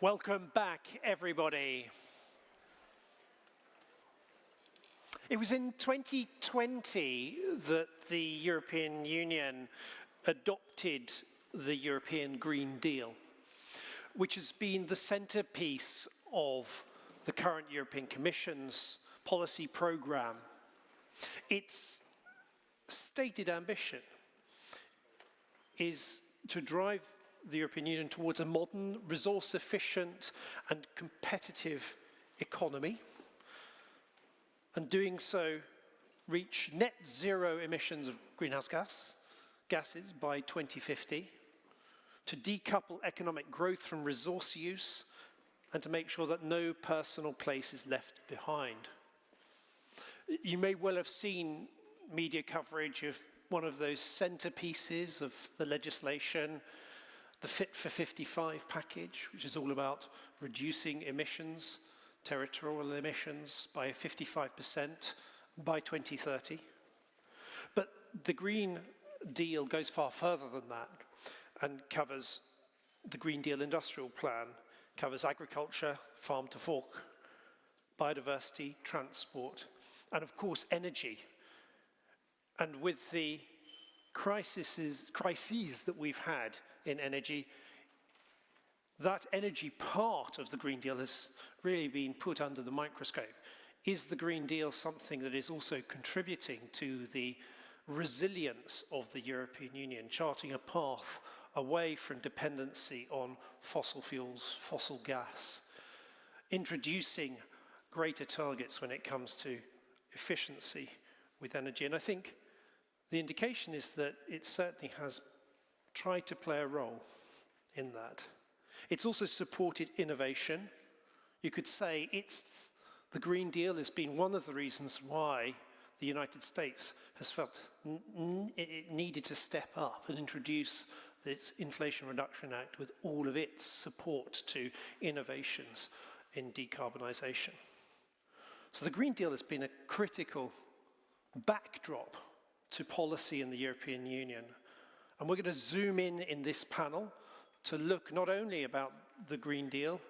Welcome back, everybody. It was in 2020 that the European Union adopted the European Green Deal, which has been the centerpiece of the current European Commission's policy program. Its stated ambition is to drive the European Union towards a modern, resource-efficient and competitive economy, and doing so reach net zero emissions of greenhouse gases by 2050, to decouple economic growth from resource use, and to make sure that no personal place is left behind. You may well have seen media coverage of one of those centerpieces of the legislation, the Fit for 55 package, which is all about reducing emissions, territorial emissions by 55% by 2030. But the Green Deal goes far further than that and covers the Green Deal Industrial Plan, covers agriculture, farm to fork, biodiversity, transport, and of course energy. And with the crises that we've had in energy, that energy part of the Green Deal has really been put under the microscope. Is the Green Deal something that is also contributing to the resilience of the European Union, charting a path away from dependency on fossil fuels, fossil gas, introducing greater targets when it comes to efficiency with energy? And I think the indication is that it certainly has tried to play a role in that. It's also supported innovation. You could say the Green Deal has been one of the reasons why the United States has felt it needed to step up and introduce this Inflation Reduction Act with all of its support to innovations in decarbonisation. So the Green Deal has been a critical backdrop to policy in the European Union. And we're going to zoom in this panel to look not only about the Green Deal,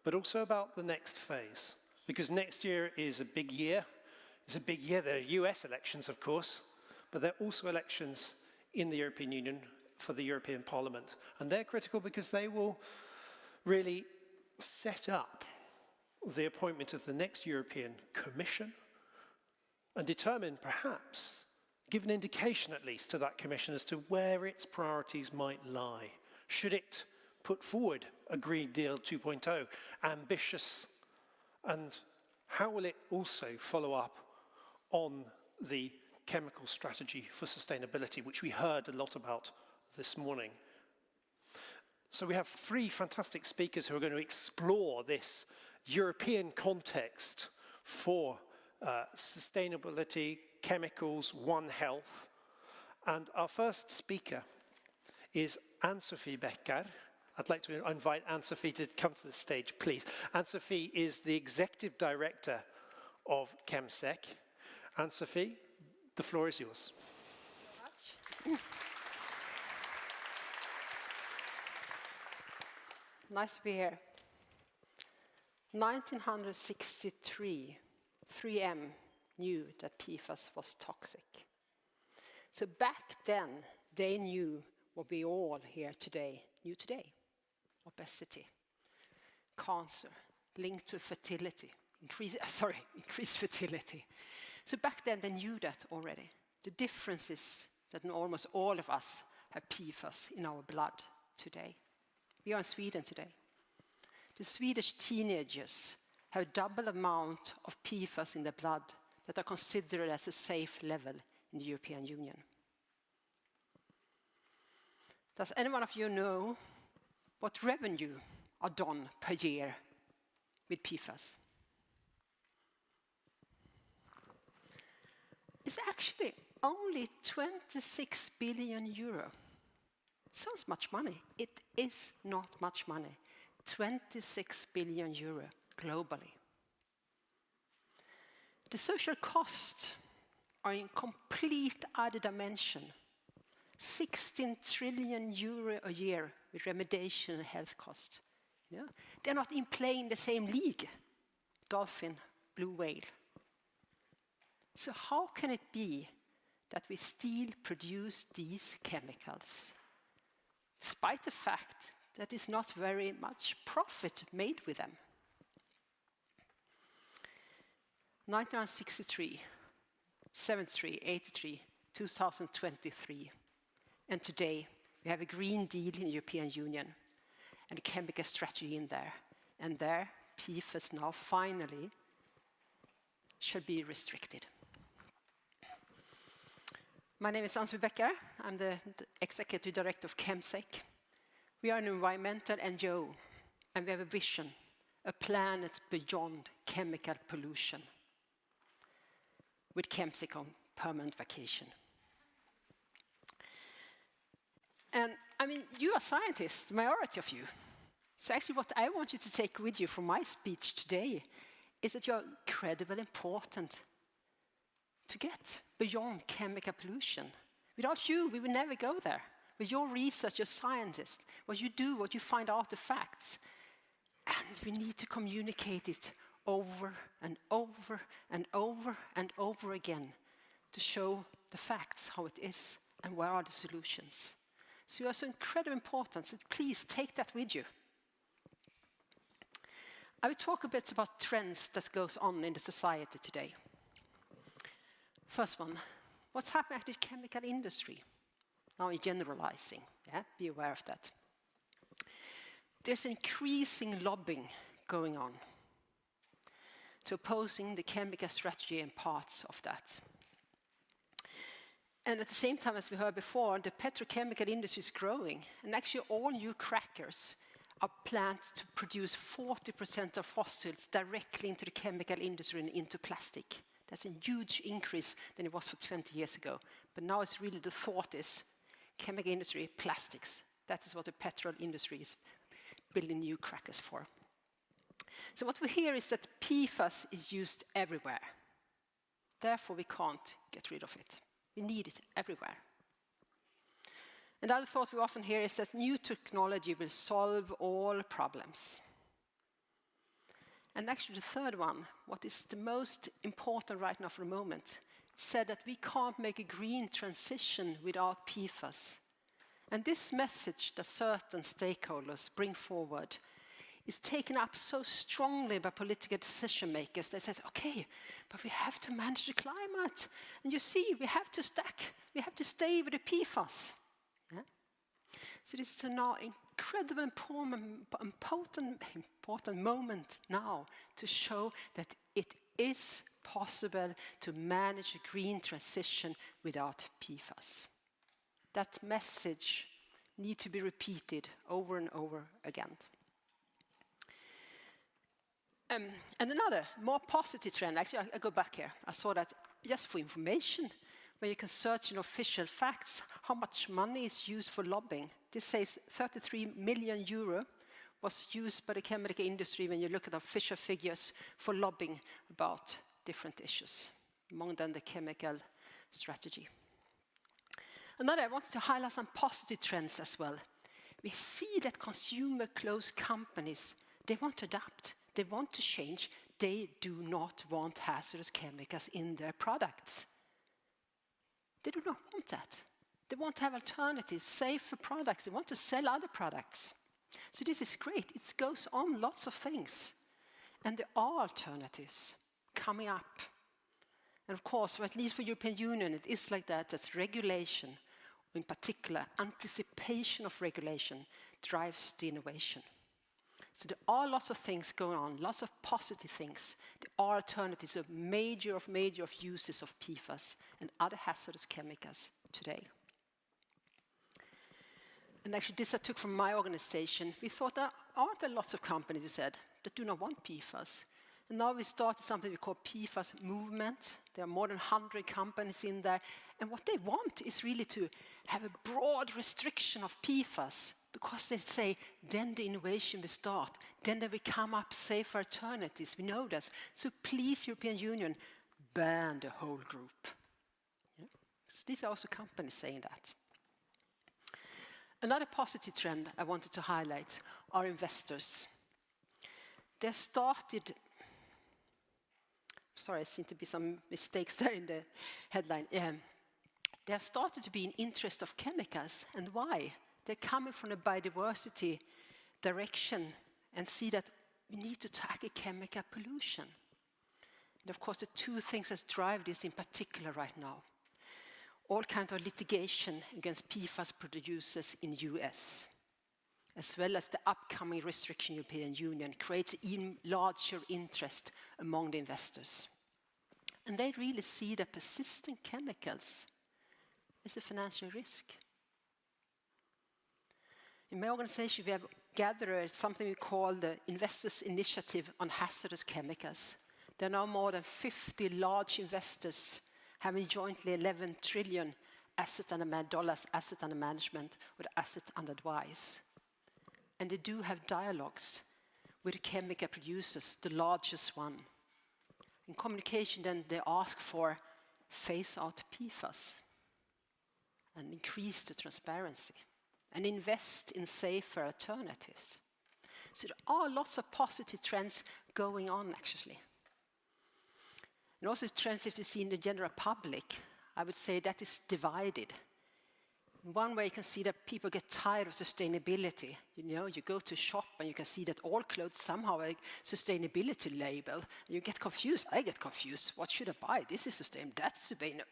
but also about the next phase. Because next year is a big year. It's a big year. There are US elections, of course, but there are also elections in the European Union for the European Parliament. And they're critical because they will really set up the appointment of the next European Commission and determine, perhaps, give an indication at least to that Commission as to where its priorities might lie. Should it put forward a Green Deal 2.0, ambitious, and how will it also follow up on the chemical strategy for sustainability, which we heard a lot about this morning? So we have three fantastic speakers who are going to explore this European context for sustainability, chemicals, One Health. And our first speaker is Anne-Sofie Bäckar. I'd like to invite Anne-Sofie to come to the stage, please. Anne-Sofie is the Executive Director of Chemsec. Anne-Sofie, the floor is yours. Thank you very much. Nice to be here. 1963, 3M knew that PFAS was toxic. So back then, they knew what we all here today knew today. Obesity, cancer, linked to fertility, increased fertility. So back then, they knew that already. The difference is that almost all of us have PFAS in our blood today. We are in Sweden today. The Swedish teenagers have a double amount of PFAS in their blood that are considered as a safe level in the European Union. Does anyone of you know what revenue are done per year with PFAS? It's actually only 26 billion euro. Sounds much money. It is not much money. 26 billion euro globally. The social costs are in complete other dimension. 16 trillion euro a year with remediation and health costs. You know? They're not in playing the same league, dolphin, blue whale. So how can it be that we still produce these chemicals, despite the fact that there's not very much profit made with them? 1963, 73, 83, 2023, and today we have a Green Deal in the European Union and a chemical strategy in there. And there, PFAS now finally shall be restricted. My name is Anne-Sofie Bäckar. I'm the Executive Director of Chemsec. We are an environmental NGO, and we have a vision, a planet beyond chemical pollution, with Chemsec on permanent vacation. And I mean, you are scientists, the majority of you. So actually what I want you to take with you from my speech today is that you're incredibly important to get beyond chemical pollution. Without you, we will never go there. With your research, your scientists, what you do, what you find out, the facts. And we need to communicate it over and over and over and over again to show the facts, how it is, and where are the solutions. So you are so incredibly important, so please take that with you. I will talk a bit about trends that goes on in the society today. First one, what's happening to the chemical industry? Now I'm generalizing, yeah? Be aware of that. There's increasing lobbying going on to opposing the chemical strategy and parts of that. And at the same time, as we heard before, the petrochemical industry is growing. And actually all new crackers are planned to produce 40% of fossils directly into the chemical industry and into plastic. That's a huge increase than it was for 20 years ago. But now it's really the thought is chemical industry, plastics. That is what the petrol industry is building new crackers for. So what we hear is that PFAS is used everywhere. Therefore, we can't get rid of it. We need it everywhere. Another thought we often hear is that new technology will solve all problems. And actually the third one, what is the most important right now for the moment, said that we can't make a green transition without PFAS. And this message that certain stakeholders bring forward is taken up so strongly by political decision makers. They say, okay, but we have to manage the climate. And you see, we have to stay with the PFAS. Yeah? So this is a now incredibly important moment now to show that it is possible to manage a green transition without PFAS. That message needs to be repeated over and over again. And another more positive trend, actually I go back here, I saw that just for information, where you can search in official facts how much money is used for lobbying. This says 33 million euro was used by the chemical industry when you look at official figures for lobbying about different issues, among them the chemical strategy. Another, I wanted to highlight some positive trends as well. We see that consumer-close companies, they want to adapt, they want to change, they do not want hazardous chemicals in their products. They do not want that. They want to have alternatives, safer products, they want to sell other products. So this is great, it goes on lots of things. And there are alternatives coming up. And of course, at least for European Union, it is like that, that's regulation, in particular, anticipation of regulation drives the innovation. So there are lots of things going on, lots of positive things. There are alternatives of major uses of PFAS and other hazardous chemicals today. And actually this I took from my organization. We thought that aren't there lots of companies, we said, that do not want PFAS. And now we started something we call PFAS movement. There are more than 100 companies in there. And what they want is really to have a broad restriction of PFAS, because they say, then the innovation will start. Then there will come up safer alternatives. We know this. So please, European Union, ban the whole group. Yeah? So these are also companies saying that. Another positive trend I wanted to highlight are investors. there started, sorry, I seem to be some mistakes there in the headline. There started to be an interest of chemicals, and why? They're coming from a biodiversity direction and see that we need to tackle chemical pollution. And of course, the two things that drive this in particular right now, all kinds of litigation against PFAS producers in US, as well as the upcoming restriction in the European Union, creates even larger interest among the investors. And they really see that persistent chemicals is a financial risk. In my organization, we have gathered something we call the Investors Initiative on Hazardous Chemicals. There are now more than 50 large investors having jointly $11 trillion asset under management with asset under advice. And they do have dialogues with the chemical producers, the largest one. In communication, then they ask for phase out PFAS and increase the transparency and invest in safer alternatives. So there are lots of positive trends going on, actually. And also trends that you see in the general public, I would say that is divided. In one way, you can see that people get tired of sustainability. You know, you go to a shop and you can see that all clothes somehow have a sustainability label. And you get confused. I get confused. What should I buy? This is sustainable. That's sustainable.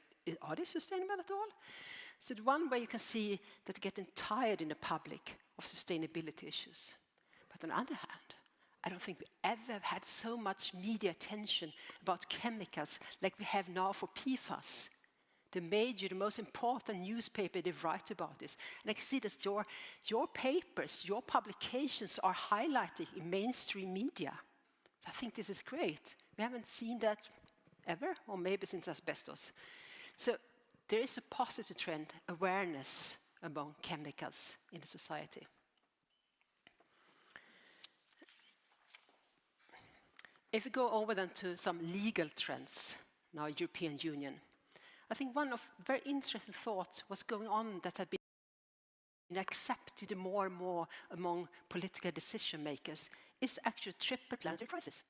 Are they sustainable at all? So the one way you can see that getting tired in the public of sustainability issues. But on the other hand, I don't think we ever have had so much media attention about chemicals like we have now for PFAS. The most important newspaper, they write about this. And I can see that your papers, your publications are highlighted in mainstream media. I think this is great. We haven't seen that ever, or maybe since asbestos. So there is a positive trend, awareness among chemicals in the society. If we go over then to some legal trends now, European Union, I think one of very interesting thoughts was going on that had been accepted more and more among political decision makers is actually triple planetary crisis.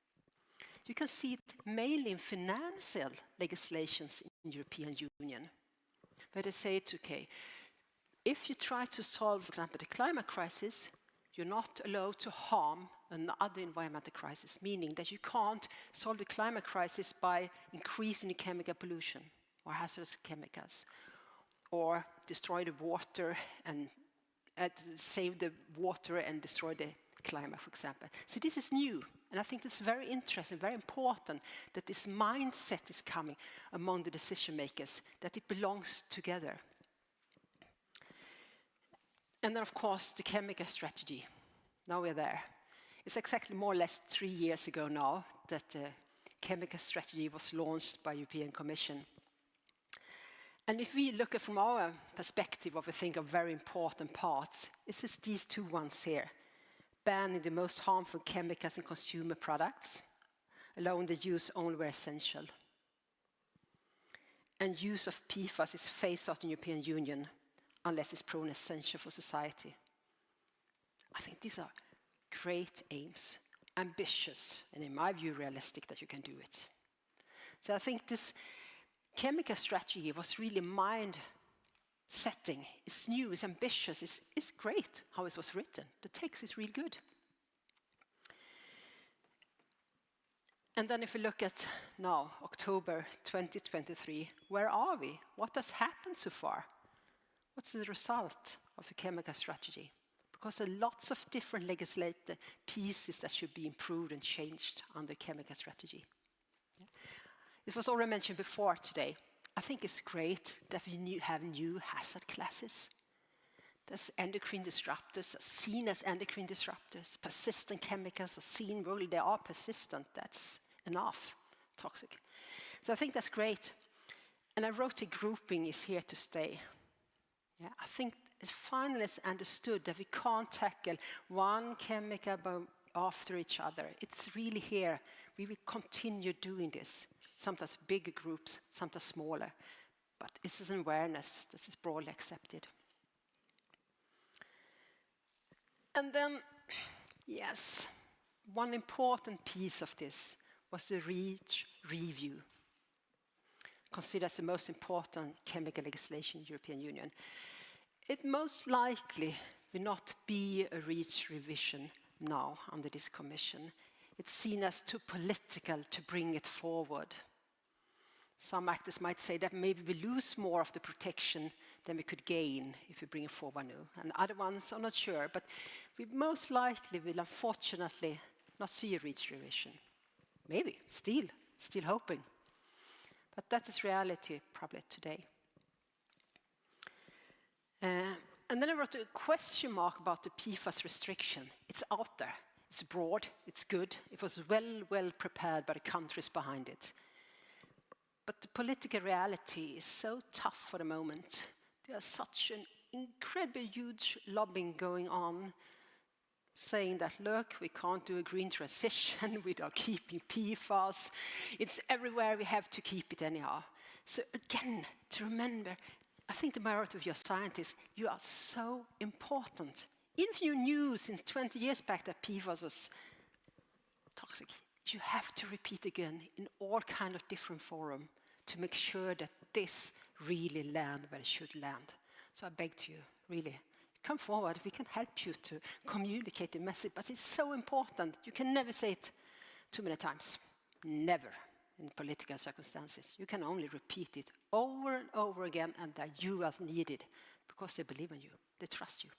You can see it mainly in financial legislations in the European Union, where they say it's okay. If you try to solve, for example, the climate crisis, you're not allowed to harm another environmental crisis, meaning that you can't solve the climate crisis by increasing the chemical pollution or hazardous chemicals, or destroy the water and save the water and destroy the climate, for example. So this is new, and I think it's very interesting, very important that this mindset is coming among the decision makers, that it belongs together. And then, of course, the chemical strategy. Now we're there. It's exactly more or less 3 years ago now that the chemical strategy was launched by the European Commission. And if we look at from our perspective, what we think are very important parts, it's just these two ones here. Banning the most harmful chemicals in consumer products, allowing the use only where essential. And use of PFAS is phased out in the European Union unless it's proven essential for society. I think these are great aims, ambitious, and in my view, realistic that you can do it. So I think this chemical strategy was really mind-setting. It's new, it's ambitious, it's great how it was written. The text is really good. And then if we look at now, October 2023, where are we? What has happened so far? What's the result of the chemical strategy? Because there are lots of different legislative pieces that should be improved and changed under chemical strategy. It was already mentioned before today. I think it's great that we have new hazard classes. There's endocrine disruptors are seen as endocrine disruptors. Persistent chemicals are seen, really they are persistent. That's enough toxic. So I think that's great. And I wrote a grouping is here to stay. Yeah, I think it finally is understood that we can't tackle one chemical after each other. It's really here. We will continue doing this. Sometimes bigger groups, sometimes smaller. But this is an awareness. This is broadly accepted. And then, yes, one important piece of this was the REACH review, considered the most important chemical legislation in the European Union. It most likely will not be a REACH revision now under this commission. It's seen as too political to bring it forward. Some actors might say that maybe we lose more of the protection than we could gain if we bring it forward now. And other ones are not sure, but we most likely will unfortunately not see a REACH revision. Maybe, still hoping. But that is reality probably today. And then I wrote a question mark about the PFAS restriction. It's out there, it's broad, it's good. It was well prepared by the countries behind it. But the political reality is so tough for the moment. There's such an incredibly huge lobbying going on, saying that, look, we can't do a green transition without keeping PFAS. It's everywhere, we have to keep it anyhow. So again, to remember, I think the majority of your scientists, you are so important. Even if you knew since 20 years back that PFAS was toxic, you have to repeat again in all kinds of different forums to make sure that this really lands where it should land. So I beg to you, really, come forward. We can help you to communicate the message, but it's so important. You can never say it too many times. Never in political circumstances. You can only repeat it over and over again, and that you are needed because they believe in you. They trust you.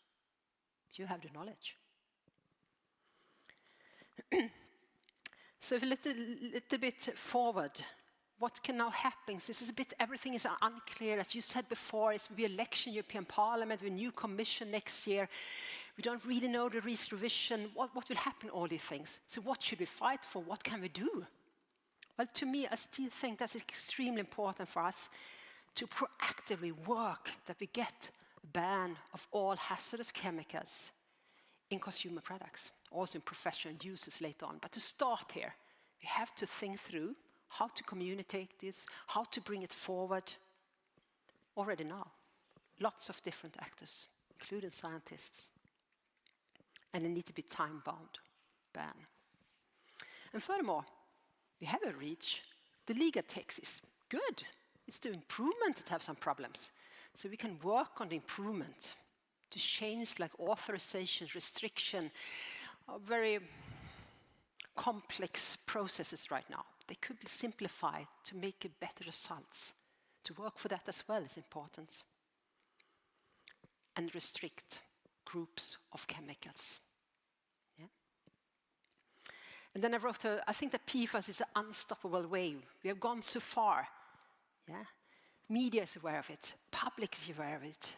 You have the knowledge. So a little bit forward, what can now happen? This is a bit, everything is unclear. As you said before, it's the election, European Parliament, with a new commission next year. We don't really know the REACH revision. What will happen, all these things? So what should we fight for? What can we do? Well, to me, I still think that's extremely important for us to proactively work that we get a ban of all hazardous chemicals in consumer products, also in professional uses later on. But to start here, we have to think through how to communicate this, how to bring it forward already now. Lots of different actors, including scientists. And it needs to be time-bound ban. And furthermore, we have a REACH. The legal text is good. It's the improvement that have some problems. So we can work on the improvement to change like authorization, restriction, very complex processes right now. They could be simplified to make a better results. To work for that as well is important. And restrict groups of chemicals. Yeah. And then I wrote, I think that PFAS is an unstoppable wave. We have gone so far. Yeah. Media is aware of it. Public is aware of it.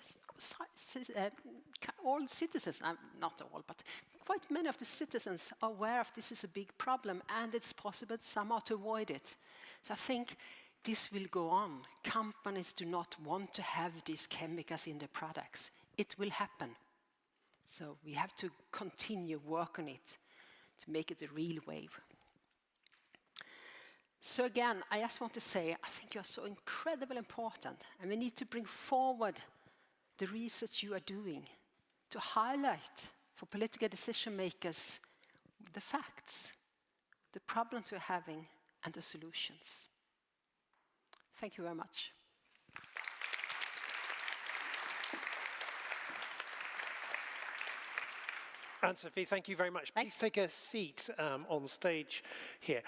All citizens, not all, but quite many of the citizens are aware of this is a big problem and it's possible somehow to avoid it. So I think this will go on. Companies do not want to have these chemicals in their products. It will happen. So we have to continue work on it to make it a real wave. So again, I just want to say, I think you're so incredibly important and we need to bring forward the research you are doing to highlight for political decision makers the facts, the problems we're having and the solutions. Thank you very much. Anne-Sofie, thank you very much. Please take a seat on stage here.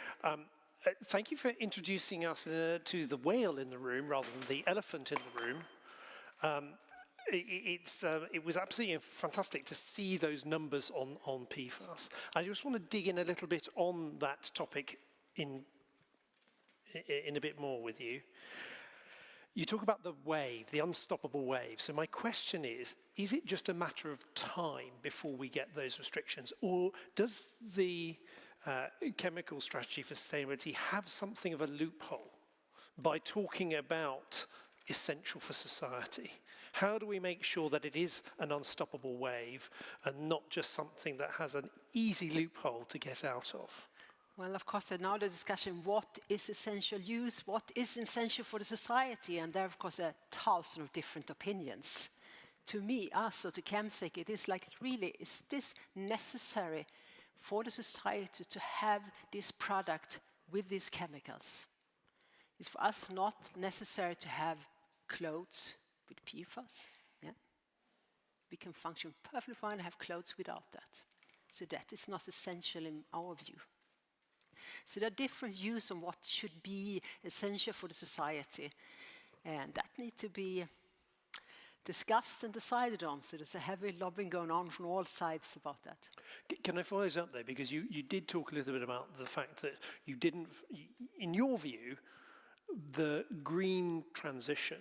Thank you for introducing us to the whale in the room rather than the elephant in the room. It was absolutely fantastic to see those numbers on PFAS. I just want to dig in a little bit on that topic in a bit more with you. You talk about the wave, the unstoppable wave. So my question is it just a matter of time before we get those restrictions? Or does the chemical strategy for sustainability have something of a loophole by talking about essential for society? How do we make sure that it is an unstoppable wave and not just something that has an easy loophole to get out of? Well, of course, now the discussion, what is essential use, what is essential for the society? And there, of course, are 1,000 of different opinions. To me, us, or to Chemsec, it is like, really, is this necessary for the society to have this product with these chemicals. It's for us not necessary to have clothes with PFAS. Yeah? We can function perfectly fine and have clothes without that. So that is not essential in our view. So there are different views on what should be essential for the society, and that needs to be discussed and decided on. So there's a heavy lobbying going on from all sides about that. Can I follow this up there? Because you did talk a little bit about the fact that you didn't, in your view, the green transition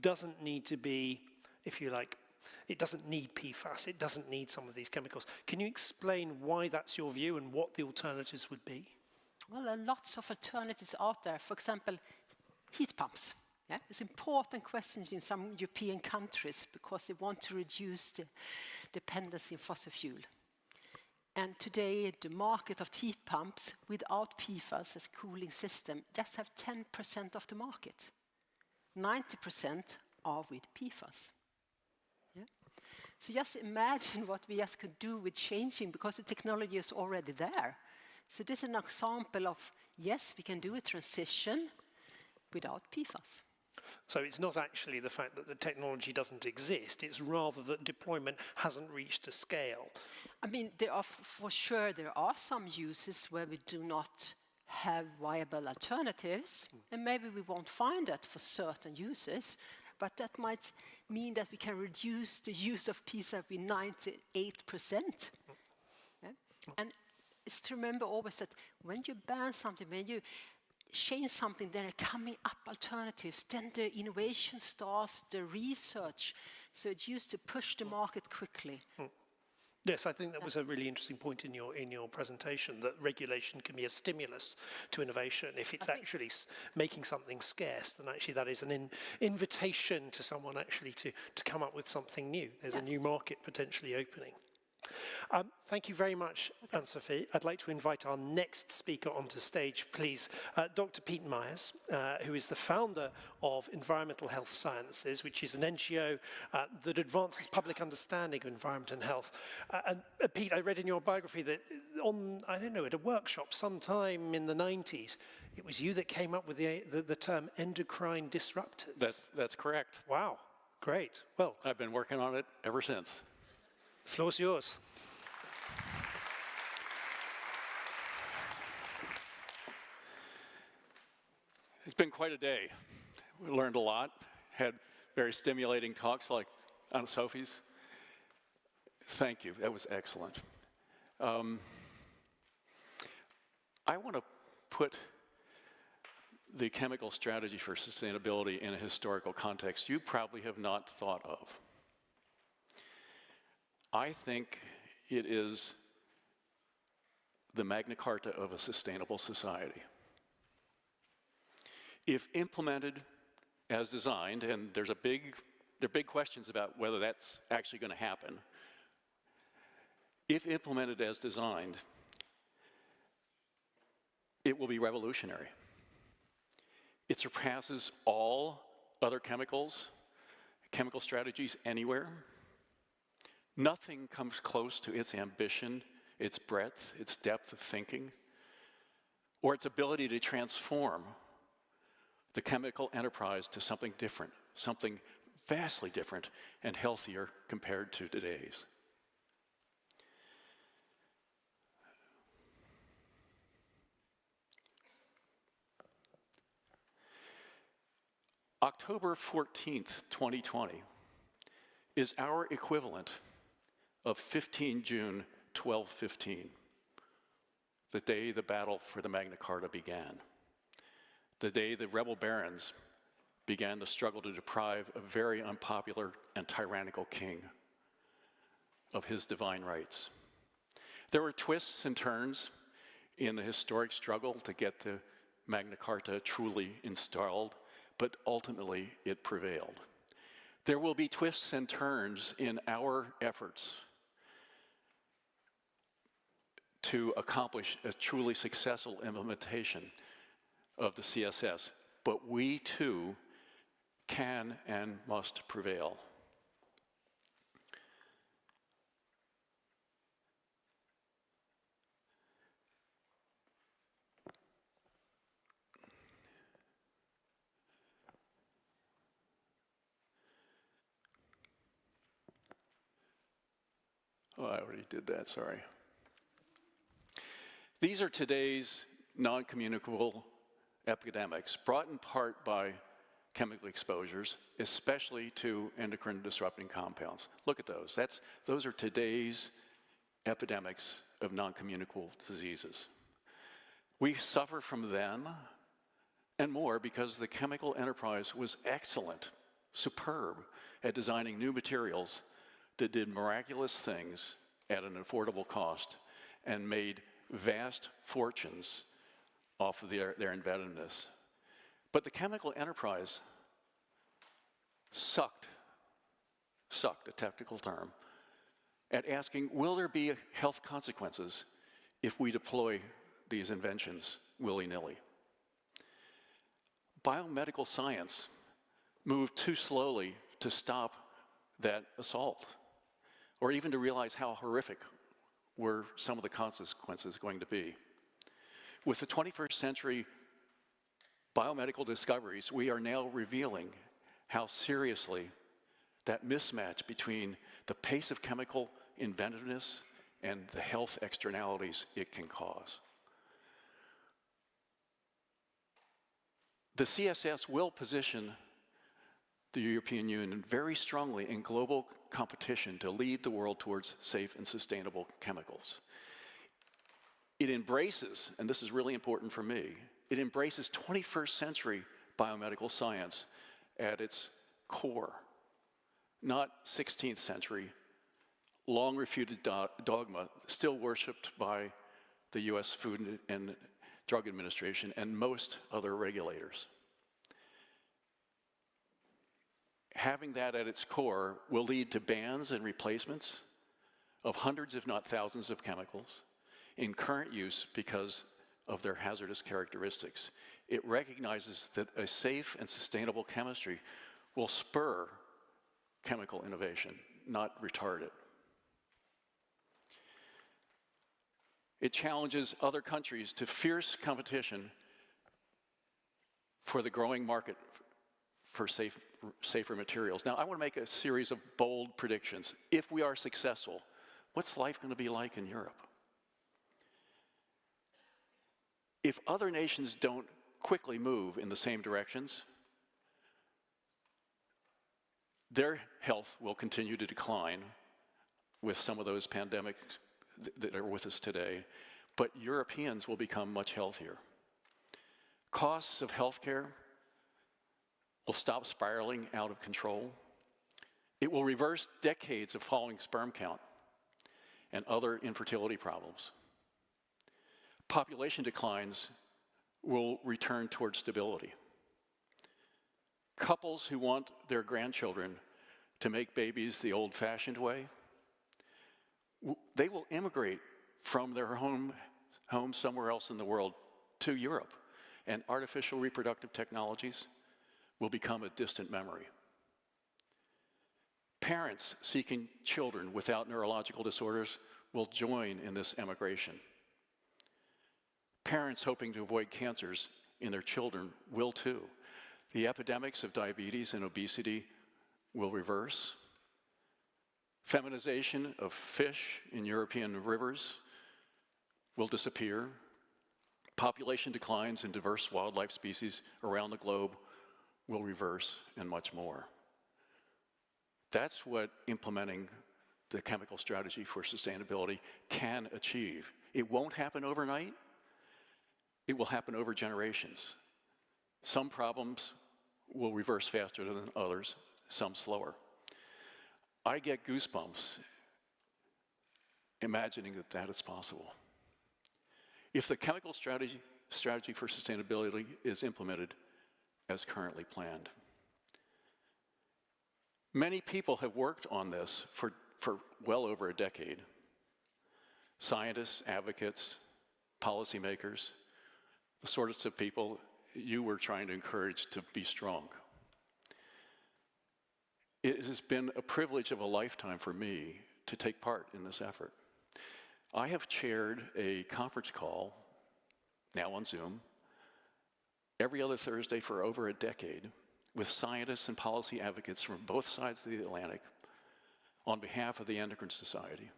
doesn't need to be, if you like, it doesn't need PFAS, it doesn't need some of these chemicals. Can you explain why that's your view and what the alternatives would be? Well, there are lots of alternatives out there. For example, heat pumps. Yeah? It's important questions in some European countries because they want to reduce the dependency on fossil fuel. And today, the market of heat pumps without PFAS as a cooling system just have 10% of the market. 90% are with PFAS. Yeah? So just imagine what we just could do with changing, because the technology is already there. So this is an example of, yes, we can do a transition without PFAS. So it's not actually the fact that the technology doesn't exist, it's rather that deployment hasn't reached a scale. I mean, there are, for sure, there are some uses where we do not have viable alternatives, and maybe we won't find that for certain uses, but that might mean that we can reduce the use of PFAS with 98%. Yeah? And it's to remember always that when you ban something, when you change something, there are coming up alternatives. Then the innovation starts, the research. So it's used to push the market quickly. Yes, I think that was a really interesting point in your presentation, that regulation can be a stimulus to innovation. If it's actually making something scarce, then actually that is an invitation to someone actually to come up with something new. There's a new market potentially opening. Thank you very much, Anne-Sofie. I'd like to invite our next speaker onto stage, please. Dr. Pete Myers, who is the founder of Environmental Health Sciences, which is an NGO that advances public understanding of environment and health. And Pete, I read in your biography that at a workshop sometime in the 90s, it was you that came up with the term endocrine disruptors. That's correct. Wow, great. Well, I've been working on it ever since. The floor's yours. It's been quite a day. We learned a lot, had very stimulating talks like Anne-Sofie's. Thank you, that was excellent. I want to put the chemical strategy for sustainability in a historical context you probably have not thought of. I think it is the Magna Carta of a sustainable society. If implemented as designed, and there are big questions about whether that's actually going to happen. If implemented as designed, it will be revolutionary. It surpasses all other chemical strategies anywhere. Nothing comes close to its ambition, its breadth, its depth of thinking, or its ability to transform the chemical enterprise to something different, something vastly different and healthier compared to today's. October 14th, 2020 is our equivalent of 15 June 1215, the day the battle for the Magna Carta began, the day the rebel barons began the struggle to deprive a very unpopular and tyrannical king of his divine rights. There were twists and turns in the historic struggle to get the Magna Carta truly installed, but ultimately it prevailed. There will be twists and turns in our efforts to accomplish a truly successful implementation of the CSS, but we too can and must prevail. Oh, I already did that, sorry. These are today's non-communicable epidemics, brought in part by chemical exposures, especially to endocrine disrupting compounds. Look at those. Those are today's epidemics of non-communicable diseases. We suffer from them and more because the chemical enterprise was excellent, superb at designing new materials that did miraculous things at an affordable cost and made vast fortunes off of their inventiveness. But the chemical enterprise sucked, a technical term, at asking, will there be health consequences if we deploy these inventions willy-nilly? Biomedical science moved too slowly to stop that assault, or even to realize how horrific were some of the consequences going to be. With the 21st century biomedical discoveries, we are now revealing how seriously that mismatch between the pace of chemical inventiveness and the health externalities it can cause. The CSS will position the European Union very strongly in global competition to lead the world towards safe and sustainable chemicals. It embraces, and this is really important for me, it embraces 21st century biomedical science at its core, not 16th century, long refuted dogma, still worshipped by the US Food and Drug Administration and most other regulators. Having that at its core will lead to bans and replacements of hundreds, if not thousands, of chemicals in current use because of their hazardous characteristics. It recognizes that a safe and sustainable chemistry will spur chemical innovation, not retard it. It challenges other countries to fierce competition for the growing market for safer materials. Now, I want to make a series of bold predictions. If we are successful, what's life going to be like in Europe? If other nations don't quickly move in the same directions, their health will continue to decline with some of those pandemics that are with us today, but Europeans will become much healthier. Costs of healthcare will stop spiraling out of control. It will reverse decades of falling sperm count and other infertility problems. Population declines will return towards stability. Couples who want their grandchildren to make babies the old-fashioned way, they will immigrate from their home somewhere else in the world to Europe, and artificial reproductive technologies will become a distant memory. Parents seeking children without neurological disorders will join in this emigration. Parents hoping to avoid cancers in their children will too. The epidemics of diabetes and obesity will reverse. Feminization of fish in European rivers will disappear. Population declines in diverse wildlife species around the globe will reverse, and much more. That's what implementing the chemical strategy for sustainability can achieve. It won't happen overnight. It will happen over generations. Some problems will reverse faster than others, some slower. I get goosebumps imagining that that is possible. If the chemical strategy for sustainability is implemented as currently planned. Many people have worked on this for well over a decade. Scientists, advocates, policymakers, the sorts of people you were trying to encourage to be strong. It has been a privilege of a lifetime for me to take part in this effort. I have chaired a conference call, now on Zoom, every other Thursday for over a decade with scientists and policy advocates from both sides of the Atlantic on behalf of the Endocrine Society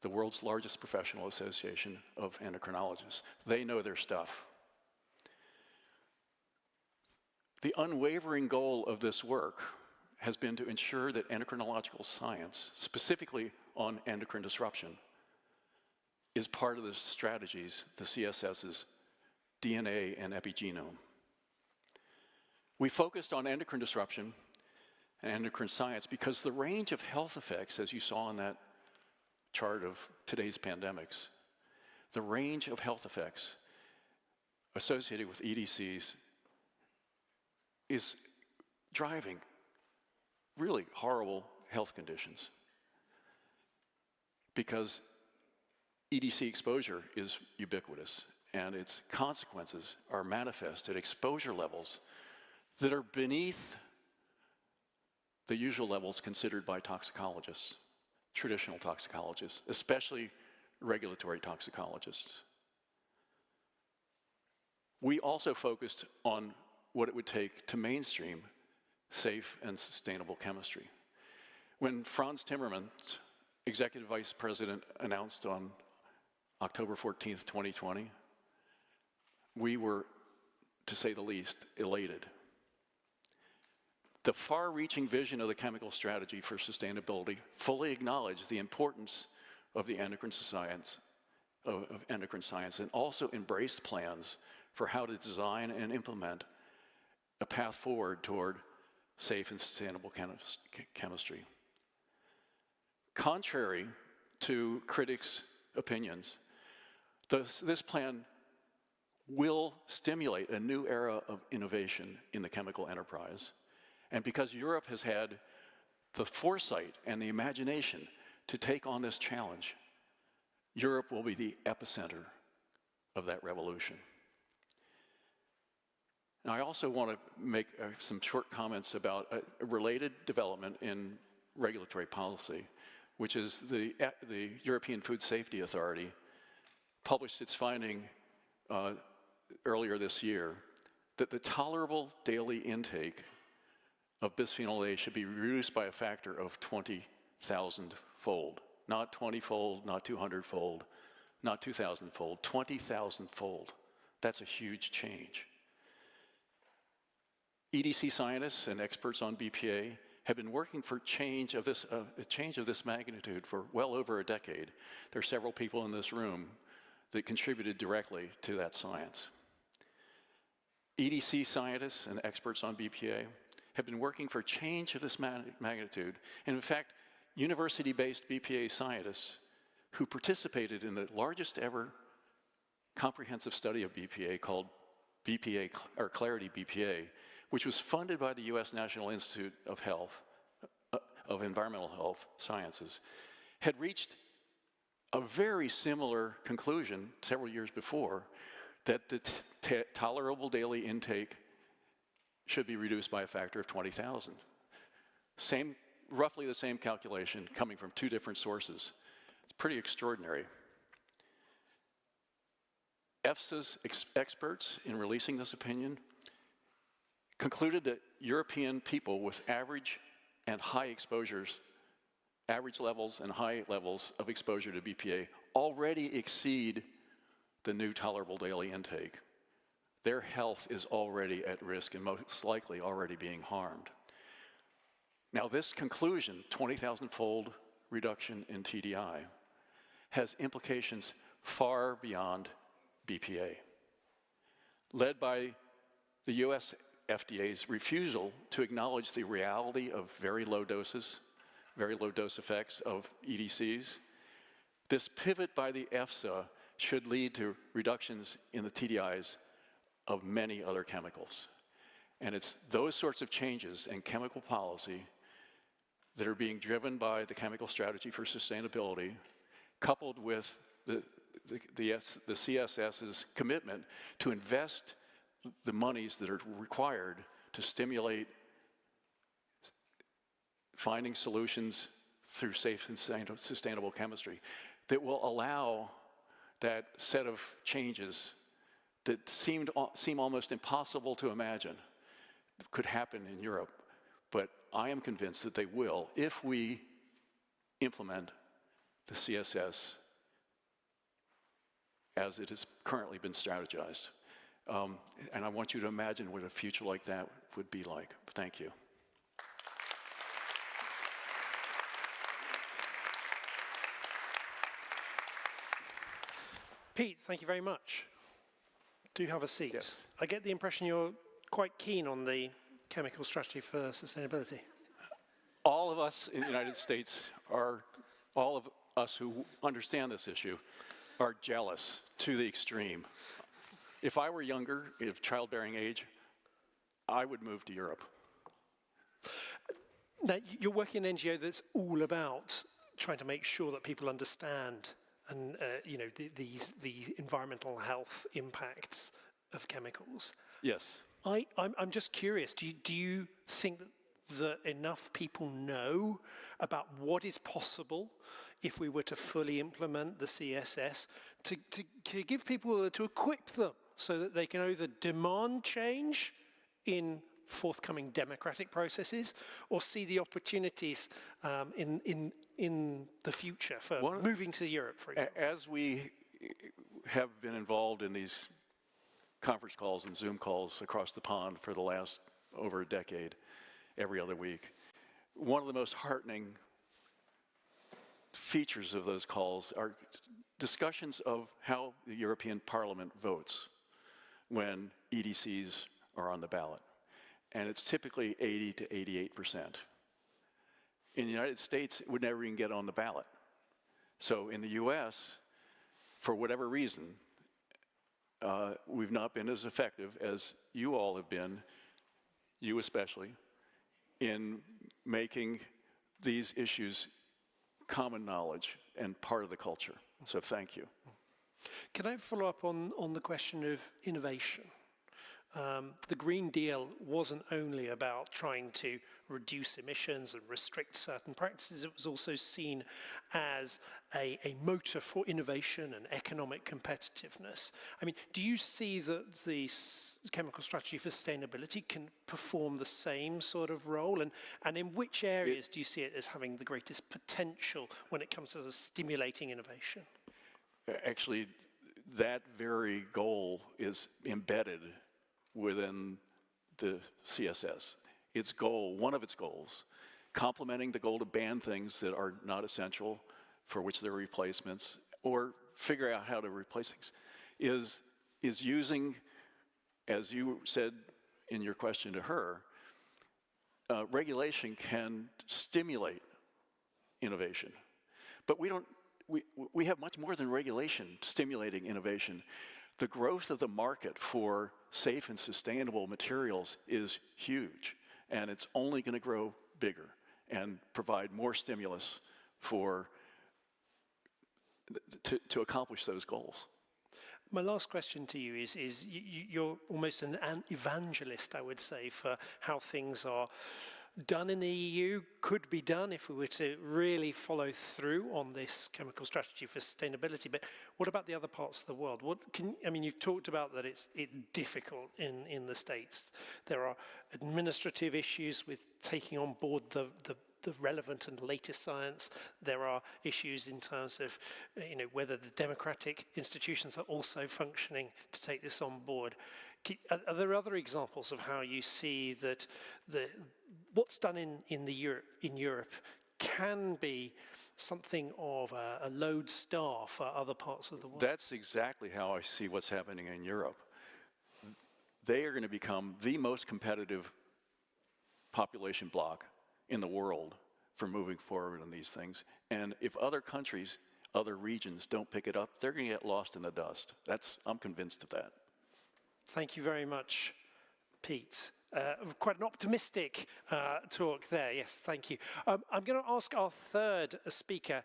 the world's largest professional association of endocrinologists. They know their stuff. The unwavering goal of this work has been to ensure that endocrinological science, specifically on endocrine disruption, is part of the strategies, the CSS's DNA and epigenome. We focused on endocrine disruption and endocrine science because the range of health effects, as you saw in that chart of today's pandemics, the range of health effects associated with EDCs is driving really horrible health conditions, because EDC exposure is ubiquitous and its consequences are manifest at exposure levels that are beneath the usual levels considered by toxicologists, traditional toxicologists, especially regulatory toxicologists. We also focused on what it would take to mainstream safe and sustainable chemistry. When Franz Timmermans, Executive Vice President, announced on October 14th, 2020, we were, to say the least, elated. The far-reaching vision of the chemical strategy for sustainability fully acknowledged the importance of the endocrine science, of endocrine science, and also embraced plans for how to design and implement a path forward toward safe and sustainable chemistry. Contrary to critics' opinions, this plan will stimulate a new era of innovation in the chemical enterprise. And because Europe has had the foresight and the imagination to take on this challenge, Europe will be the epicenter of that revolution. Now, I also want to make some short comments about a related development in regulatory policy, which is the European Food Safety Authority published its finding earlier this year that the tolerable daily intake of bisphenol A should be reduced by a factor of 20,000-fold. Not 20-fold, not 200-fold, not 2,000-fold, 20,000-fold. That's a huge change. EDC scientists and experts on BPA have been working for a change of this magnitude for well over a decade. There are several people in this room that contributed directly to that science. EDC scientists and experts on BPA have been working for change of this magnitude. And in fact, university-based BPA scientists who participated in the largest ever comprehensive study of BPA called BPA, or Clarity BPA, which was funded by the US National Institute of Environmental Health Sciences, had reached a very similar conclusion several years before, that the tolerable daily intake should be reduced by a factor of 20,000. Roughly the same calculation coming from two different sources. It's pretty extraordinary. EFSA's experts, in releasing this opinion, concluded that European people with average and high exposures, average levels and high levels of exposure to BPA already exceed the new tolerable daily intake. Their health is already at risk and most likely already being harmed. Now, this conclusion, 20,000-fold reduction in TDI, has implications far beyond BPA. Led by the US FDA's refusal to acknowledge the reality of very low dose effects of EDCs, this pivot by the EFSA should lead to reductions in the TDIs of many other chemicals. And it's those sorts of changes in chemical policy that are being driven by the chemical strategy for sustainability, coupled with the CSS's commitment to invest the monies that are required to stimulate finding solutions through safe and sustainable chemistry that will allow that set of changes that seem almost impossible to imagine could happen in Europe. But I am convinced that they will if we implement the CSS as it has currently been strategized. And I want you to imagine what a future like that would be like. Thank you. Pete, thank you very much. Do have a seat. Yes. I get the impression you're quite keen on the chemical strategy for sustainability. All of us in the United States all of us who understand this issue are jealous to the extreme. If I were younger, of childbearing age, I would move to Europe. Now, you're working in an NGO that's all about trying to make sure that people understand and these environmental health impacts of chemicals. Yes. I'm just curious, do you think that enough people know about what is possible if we were to fully implement the CSS to give people, to equip them so that they can either demand change in forthcoming democratic processes or see the opportunities in the future for moving to Europe, for example? As we have been involved in these conference calls and Zoom calls across the pond for the last over a decade, every other week, one of the most heartening features of those calls are discussions of how the European Parliament votes when EDCs are on the ballot. And it's typically 80 to 88%. In the United States, it would never even get on the ballot. So in the US, for whatever reason, we've not been as effective as you all have been, you especially, in making these issues common knowledge and part of the culture. So thank you. Can I follow up on the question of innovation? The Green Deal wasn't only about trying to reduce emissions and restrict certain practices, it was also seen as a motor for innovation and economic competitiveness. I mean, do you see that the chemical strategy for sustainability can perform the same sort of role? And in which areas do you see it as having the greatest potential when it comes to stimulating innovation? Actually, that very goal is embedded within the CSS. Its goal, one of its goals, complementing the goal to ban things that are not essential, for which there are replacements, or figure out how to replace things, is using, as you said in your question to her, regulation can stimulate innovation. But we have much more than regulation stimulating innovation. The growth of the market for safe and sustainable materials is huge, and it's only going to grow bigger and provide more stimulus to accomplish those goals. My last question to you is you're almost an evangelist, I would say, for how things are done in the EU, could be done if we were to really follow through on this chemical strategy for sustainability. But what about the other parts of the world? You've talked about that it's difficult in the States. There are administrative issues with taking on board the relevant and latest science. There are issues in terms of whether the democratic institutions are also functioning to take this on board. Are there other examples of how you see that what's done in Europe can be something of a lodestar for other parts of the world? That's exactly how I see what's happening in Europe. They are going to become the most competitive population bloc in the world for moving forward on these things. And if other countries, other regions don't pick it up, they're going to get lost in the dust. I'm convinced of that. Thank you very much, Pete. Quite an optimistic talk there. Yes, thank you. I'm going to ask our third speaker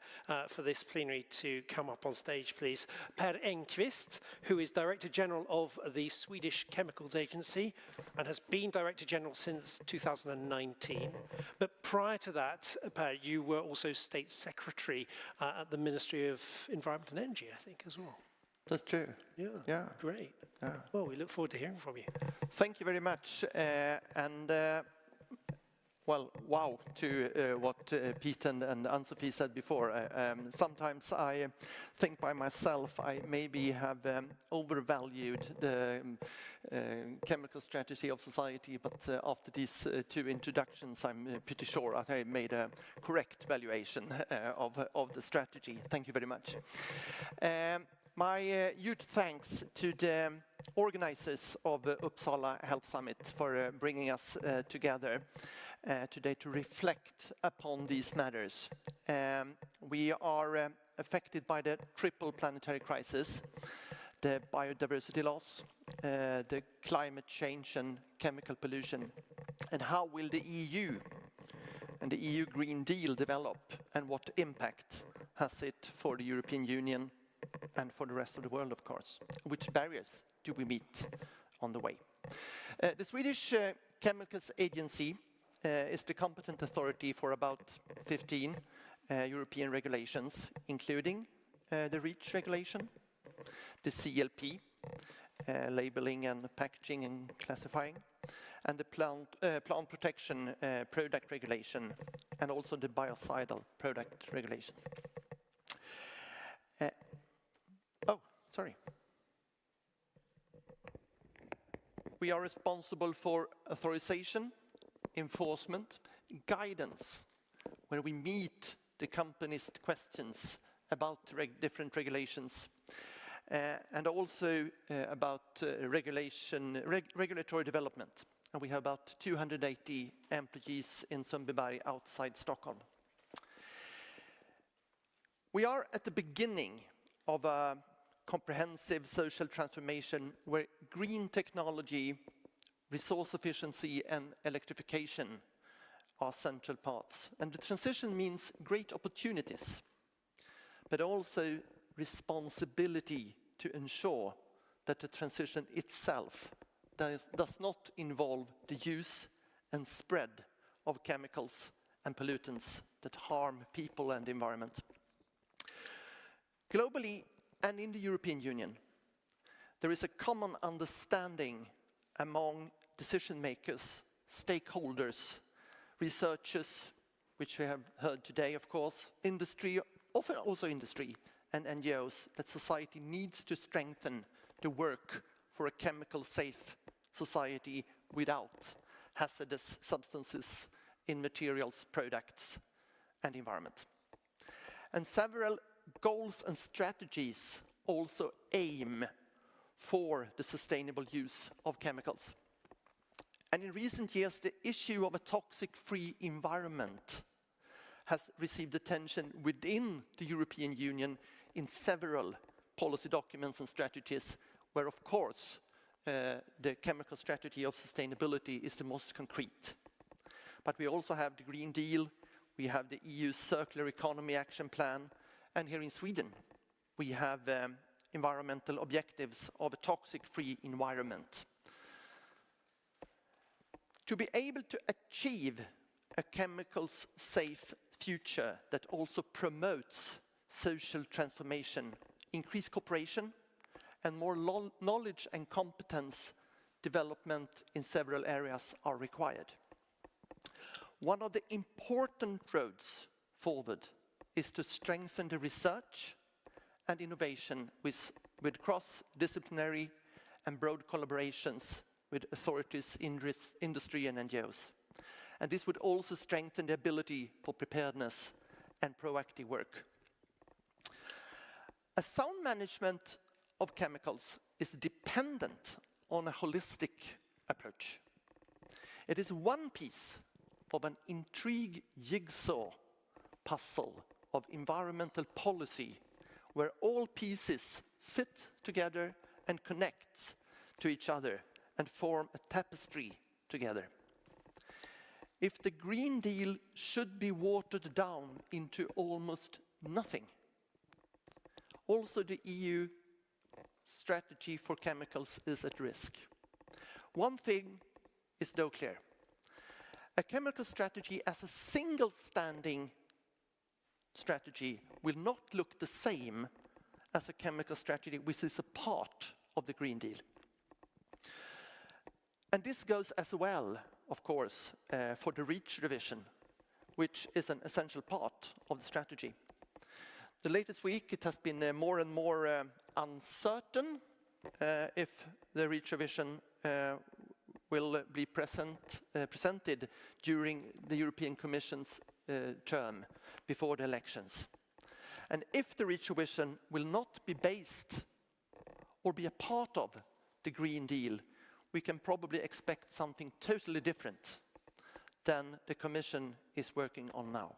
for this plenary to come up on stage, please. Ängquist, who is Director General of the Swedish Chemicals Agency and has been Director General since 2019. But prior to that, Per, you were also State Secretary at the Ministry of Environment and Energy, I think, as well. That's true. Yeah. Great. Yeah. Well, we look forward to hearing from you. Thank you very much. Well, wow, to what Pete and Anne-Sofie said before. Sometimes I think by myself I maybe have overvalued the chemical strategy of society, but after these two introductions, I'm pretty sure that I made a correct valuation of the strategy. Thank you very much. My huge thanks to the organizers of Uppsala Health Summit for bringing us together today to reflect upon these matters. We are affected by the triple planetary crisis, the biodiversity loss, the climate change and chemical pollution. And how will the EU and the EU Green Deal develop, and what impact has it for the European Union and for the rest of the world, of course? Which barriers do we meet on the way? The Swedish Chemicals Agency is the competent authority for about 15 European regulations, including the REACH regulation, the CLP, labeling and packaging and classifying, and the plant protection product regulation, and also the biocidal product regulations. We are responsible for authorization, enforcement, guidance, when we meet the company's questions about different regulations, and also about regulatory development. And we have about 280 employees in Sundbyberg outside Stockholm. We are at the beginning of a comprehensive social transformation where green technology, resource efficiency and electrification are central parts. And the transition means great opportunities, but also responsibility to ensure that the transition itself does not involve the use and spread of chemicals and pollutants that harm people and the environment. Globally and in the European Union, there is a common understanding among decision makers, stakeholders, researchers, which we have heard today, of course, industry, often also industry and NGOs, that society needs to strengthen the work for a chemical safe society without hazardous substances in materials, products, and environment. And several goals and strategies also aim for the sustainable use of chemicals. And in recent years, the issue of a toxic-free environment has received attention within the European Union in several policy documents and strategies, where, of course, the chemical strategy of sustainability is the most concrete. But we also have the Green Deal, we have the EU Circular Economy Action Plan, and here in Sweden, we have environmental objectives of a toxic-free environment. To be able to achieve a chemicals safe future that also promotes social transformation, increased cooperation, and more knowledge and competence development in several areas are required. One of the important roads forward is to strengthen the research and innovation with cross-disciplinary and broad collaborations with authorities, industry and NGOs. And this would also strengthen the ability for preparedness and proactive work. A sound management of chemicals is dependent on a holistic approach. It is one piece of an intrigue jigsaw puzzle of environmental policy where all pieces fit together and connect to each other and form a tapestry together. If the Green Deal should be watered down into almost nothing, also the EU strategy for chemicals is at risk. One thing is though clear. A chemical strategy as a single standing strategy will not look the same as a chemical strategy which is a part of the Green Deal. And this goes as well of course, for the REACH revision, which is an essential part of the strategy. The latest week, it has been more and more uncertain if the REACH revision will be presented during the European Commission's term before the elections. And if the REACH revision will not be based or be a part of the Green Deal, we can probably expect something totally different than the Commission is working on now.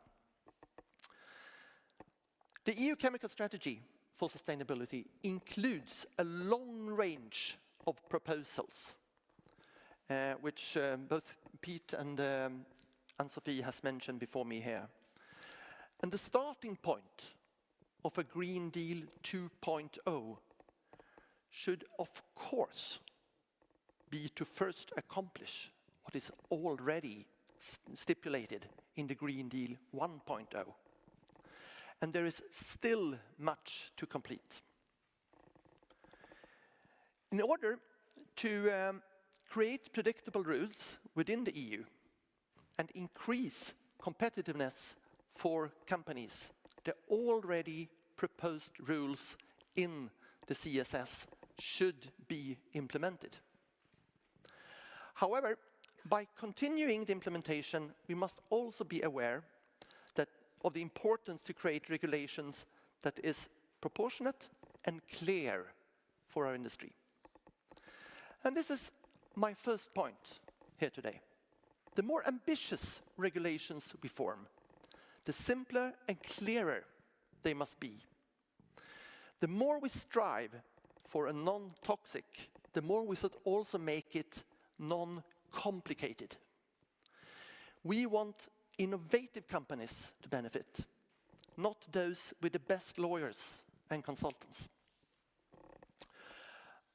The EU Chemical Strategy for Sustainability includes a long range of proposals, which both Pete and Anne-Sofie has mentioned before me here. And the starting point of a Green Deal 2.0 should, of course, be to first accomplish what is already stipulated in the Green Deal 1.0. And there is still much to complete. In order to create predictable rules within the EU and increase competitiveness for companies, the already proposed rules in the CSS should be implemented. However, by continuing the implementation, we must also be aware of the importance to create regulations that is proportionate and clear for our industry. And this is my first point here today. The more ambitious regulations we form, the simpler and clearer they must be. The more we strive for a non-toxic, the more we should also make it non-complicated. We want innovative companies to benefit, not those with the best lawyers and consultants.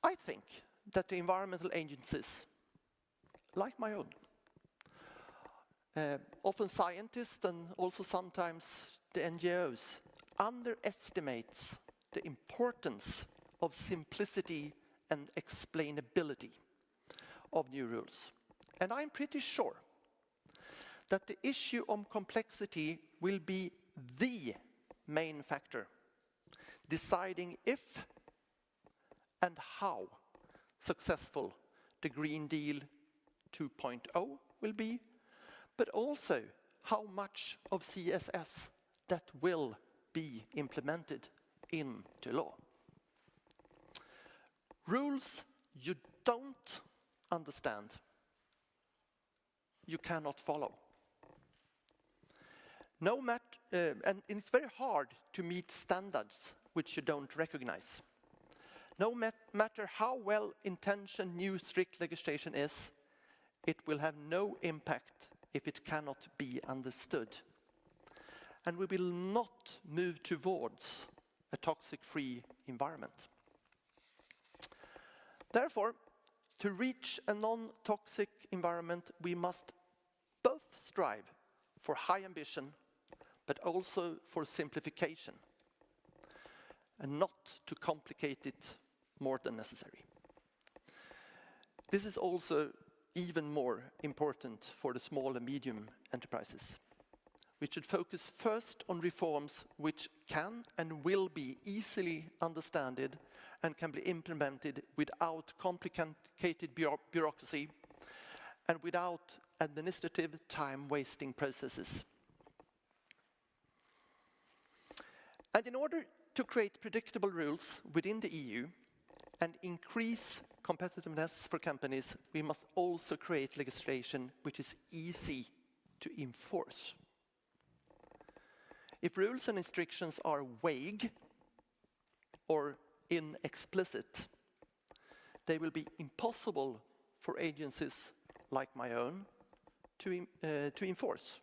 I think that the environmental agencies, like my own, often scientists and also sometimes the NGOs, underestimates the importance of simplicity and explainability of new rules. And I'm pretty sure that the issue of complexity will be the main factor, deciding if and how successful the Green Deal 2.0 will be, but also how much of CSS that will be implemented into law. Rules you don't understand, you cannot follow. And it's very hard to meet standards which you don't recognize. No matter how well-intentioned new strict legislation is, it will have no impact if it cannot be understood. And we will not move towards a toxic-free environment. Therefore, to reach a non-toxic environment, we must both strive for high ambition, but also for simplification, and not to complicate it more than necessary. This is also even more important for the small and medium enterprises. We should focus first on reforms which can and will be easily understood and can be implemented without complicated bureaucracy and without administrative time-wasting processes. And in order to create predictable rules within the EU and increase competitiveness for companies, we must also create legislation which is easy to enforce. If rules and restrictions are vague or inexplicit, they will be impossible for agencies like my own to enforce.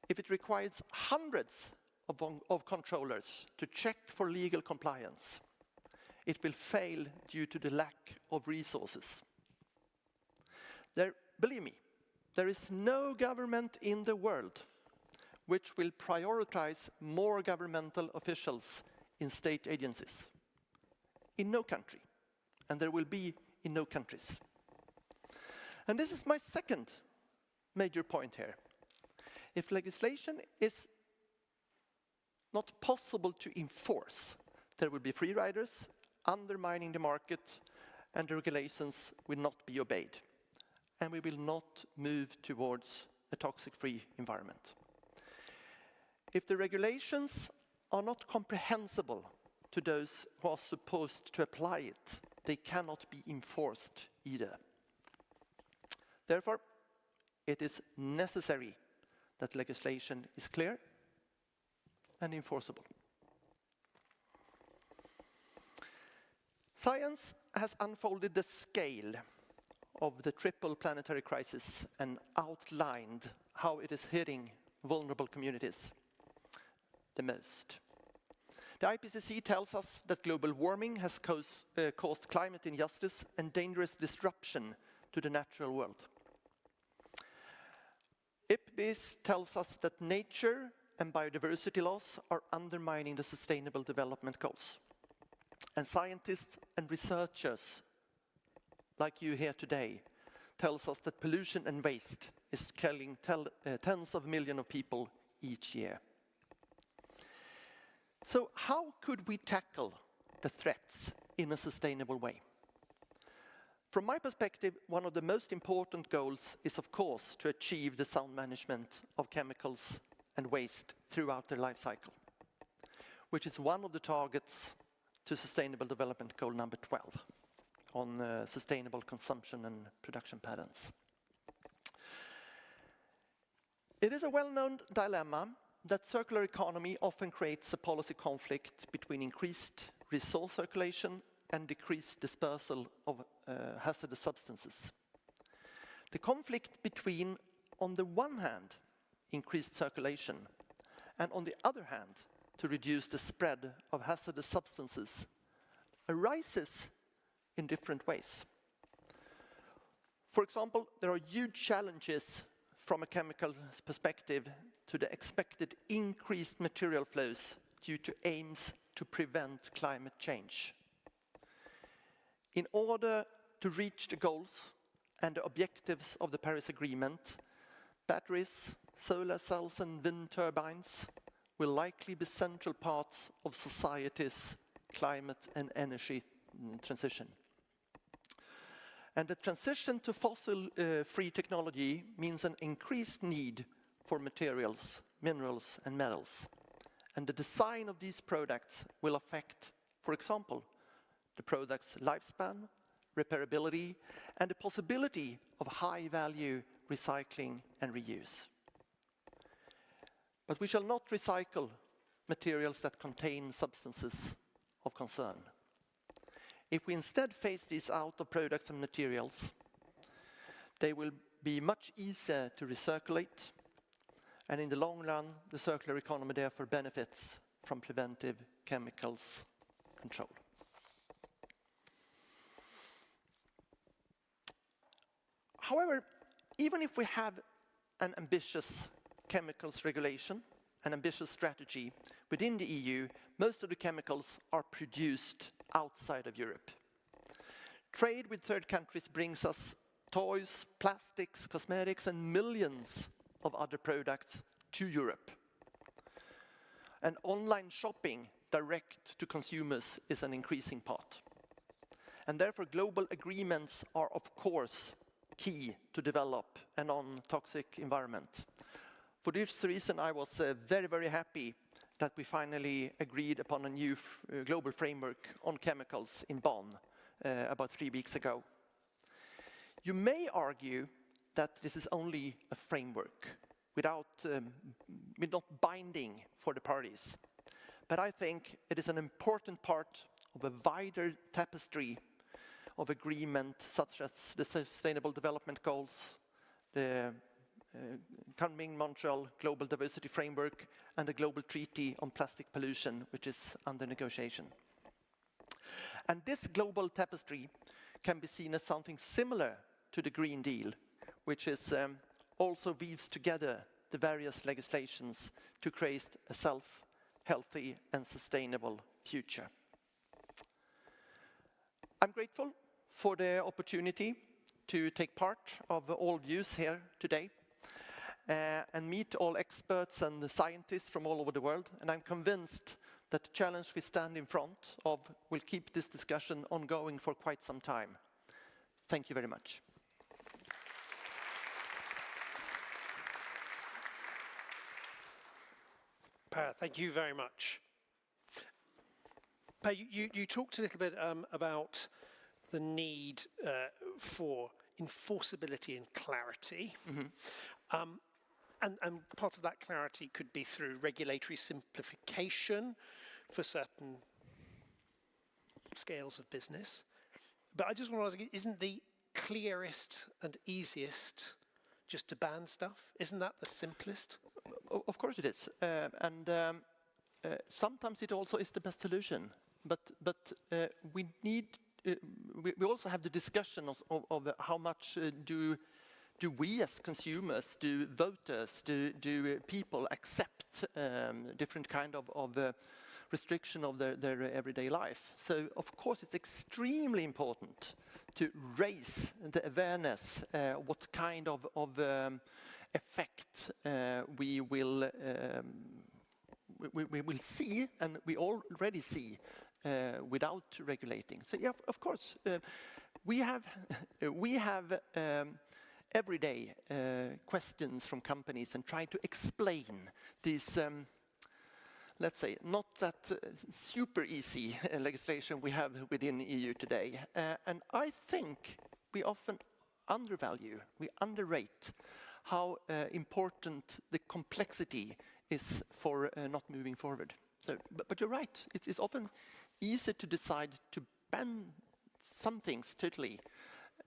If it requires hundreds of controllers to check for legal compliance, it will fail due to the lack of resources. Believe me, there is no government in the world which will prioritize more governmental officials in state agencies. In no country, and there will be in no countries. And this is my second major point here. If legislation is not possible to enforce, there will be free riders undermining the market, and the regulations will not be obeyed. And we will not move towards a toxic-free environment. If the regulations are not comprehensible to those who are supposed to apply it, they cannot be enforced either. Therefore, it is necessary that legislation is clear and enforceable. Science has unfolded the scale of the triple planetary crisis and outlined how it is hitting vulnerable communities the most. The IPCC tells us that global warming has caused climate injustice and dangerous disruption to the natural world. IPBES tells us that nature and biodiversity loss are undermining the Sustainable Development Goals. And scientists and researchers, like you here today, tells us that pollution and waste is killing tens of millions of people each year. So how could we tackle the threats in a sustainable way? From my perspective, one of the most important goals is, of course, to achieve the sound management of chemicals and waste throughout their life cycle, which is one of the targets to Sustainable Development Goal number 12 on sustainable consumption and production patterns. It is a well-known dilemma that circular economy often creates a policy conflict between increased resource circulation and decreased dispersal of hazardous substances. The conflict between, on the one hand, increased circulation, and on the other hand, to reduce the spread of hazardous substances, arises in different ways. For example, there are huge challenges from a chemical perspective to the expected increased material flows due to aims to prevent climate change. In order to reach the goals and the objectives of the Paris Agreement, batteries, solar cells and wind turbines will likely be central parts of society's climate and energy transition. And the transition to fossil-free technology means an increased need for materials, minerals and metals. And the design of these products will affect, for example, the product's lifespan, repairability, and the possibility of high-value recycling and reuse. But we shall not recycle materials that contain substances of concern. If we instead phase these out of products and materials, they will be much easier to recirculate, and in the long run, the circular economy therefore benefits from preventive chemicals control. However, even if we have an ambitious chemicals regulation, an ambitious strategy within the EU, most of the chemicals are produced outside of Europe. Trade with third countries brings us toys, plastics, cosmetics, and millions of other products to Europe. And online shopping direct to consumers is an increasing part. And therefore, global agreements are, of course, key to develop a non-toxic environment. For this reason, I was very, very happy that we finally agreed upon a new global framework on chemicals in Bonn about 3 weeks ago. You may argue that this is only a framework without not binding for the parties. But I think it is an important part of a wider tapestry of agreement such as the Sustainable Development Goals, the Kunming-Montreal Global Diversity Framework, and the Global Treaty on Plastic Pollution, which is under negotiation. And this global tapestry can be seen as something similar to the Green Deal, which is also weaves together the various legislations to create a healthy and sustainable future. I'm grateful for the opportunity to take part of all views here today and meet all experts and the scientists from all over the world. And I'm convinced that the challenge we stand in front of will keep this discussion ongoing for quite some time. Thank you very much. Per, thank you very much. Per, you talked a little bit about the need for enforceability and clarity. And part of that clarity could be through regulatory simplification for certain scales of business. But I just want to ask, isn't the clearest and easiest just to ban stuff? Isn't that the simplest? Of course it is. Sometimes it also is the best solution. But we need, we also have the discussion of how much do we as consumers, do voters, do people accept different kind of restriction of their everyday life. So of course it's extremely important to raise the awareness what kind of effect we will see, and we already see without regulating. So yeah, of course we have every day questions from companies and try to explain these, let's say, not that super easy legislation we have within the EU today. And I think we often undervalue, we underrate how important the complexity is for not moving forward. So, but you're right, it's often easier to decide to ban some things totally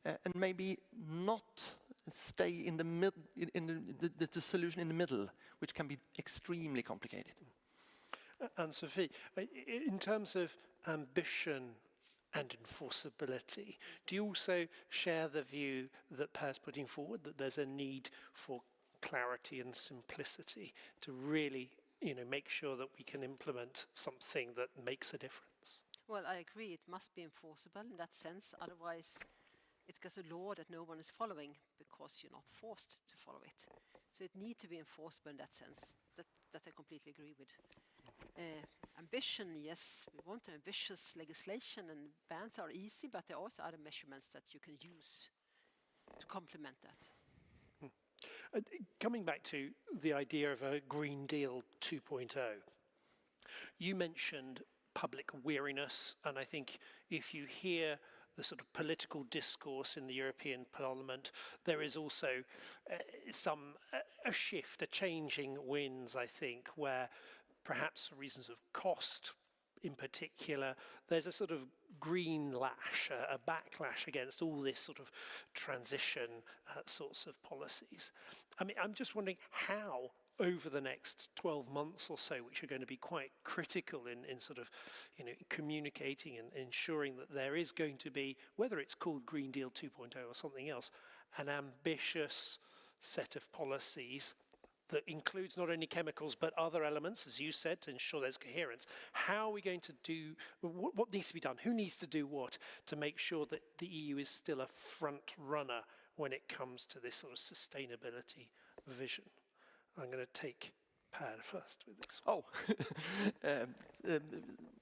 and maybe not stay in the middle, in the solution in the middle, which can be extremely complicated. Anne-Sofie, in terms of ambition and enforceability, do you also share the view that Per's putting forward, that there's a need for clarity and simplicity to really, make sure that we can implement something that makes a difference? Well, I agree. It must be enforceable in that sense. Otherwise, it becomes a law that no one is following because you're not forced to follow it. So it needs to be enforceable in that sense. That I completely agree with. Ambition, yes, we want ambitious legislation, and bans are easy, but there are also other measurements that you can use to complement that. Coming back to the idea of a Green Deal 2.0, you mentioned public weariness, and I think if you hear the sort of political discourse in the European Parliament, there is also a shift, a changing winds, I think, where perhaps for reasons of cost in particular, there's a sort of green lash, a backlash against all this sort of transition sorts of policies. I mean, I'm just wondering how over the next 12 months or so, which are going to be quite critical in sort of, communicating and ensuring that there is going to be, whether it's called Green Deal 2.0 or something else, an ambitious set of policies that includes not only chemicals but other elements, as you said, to ensure there's coherence. How are we going to do, what needs to be done? Who needs to do what to make sure that the EU is still a front runner when it comes to this sort of sustainability vision? I'm going to take Per first with this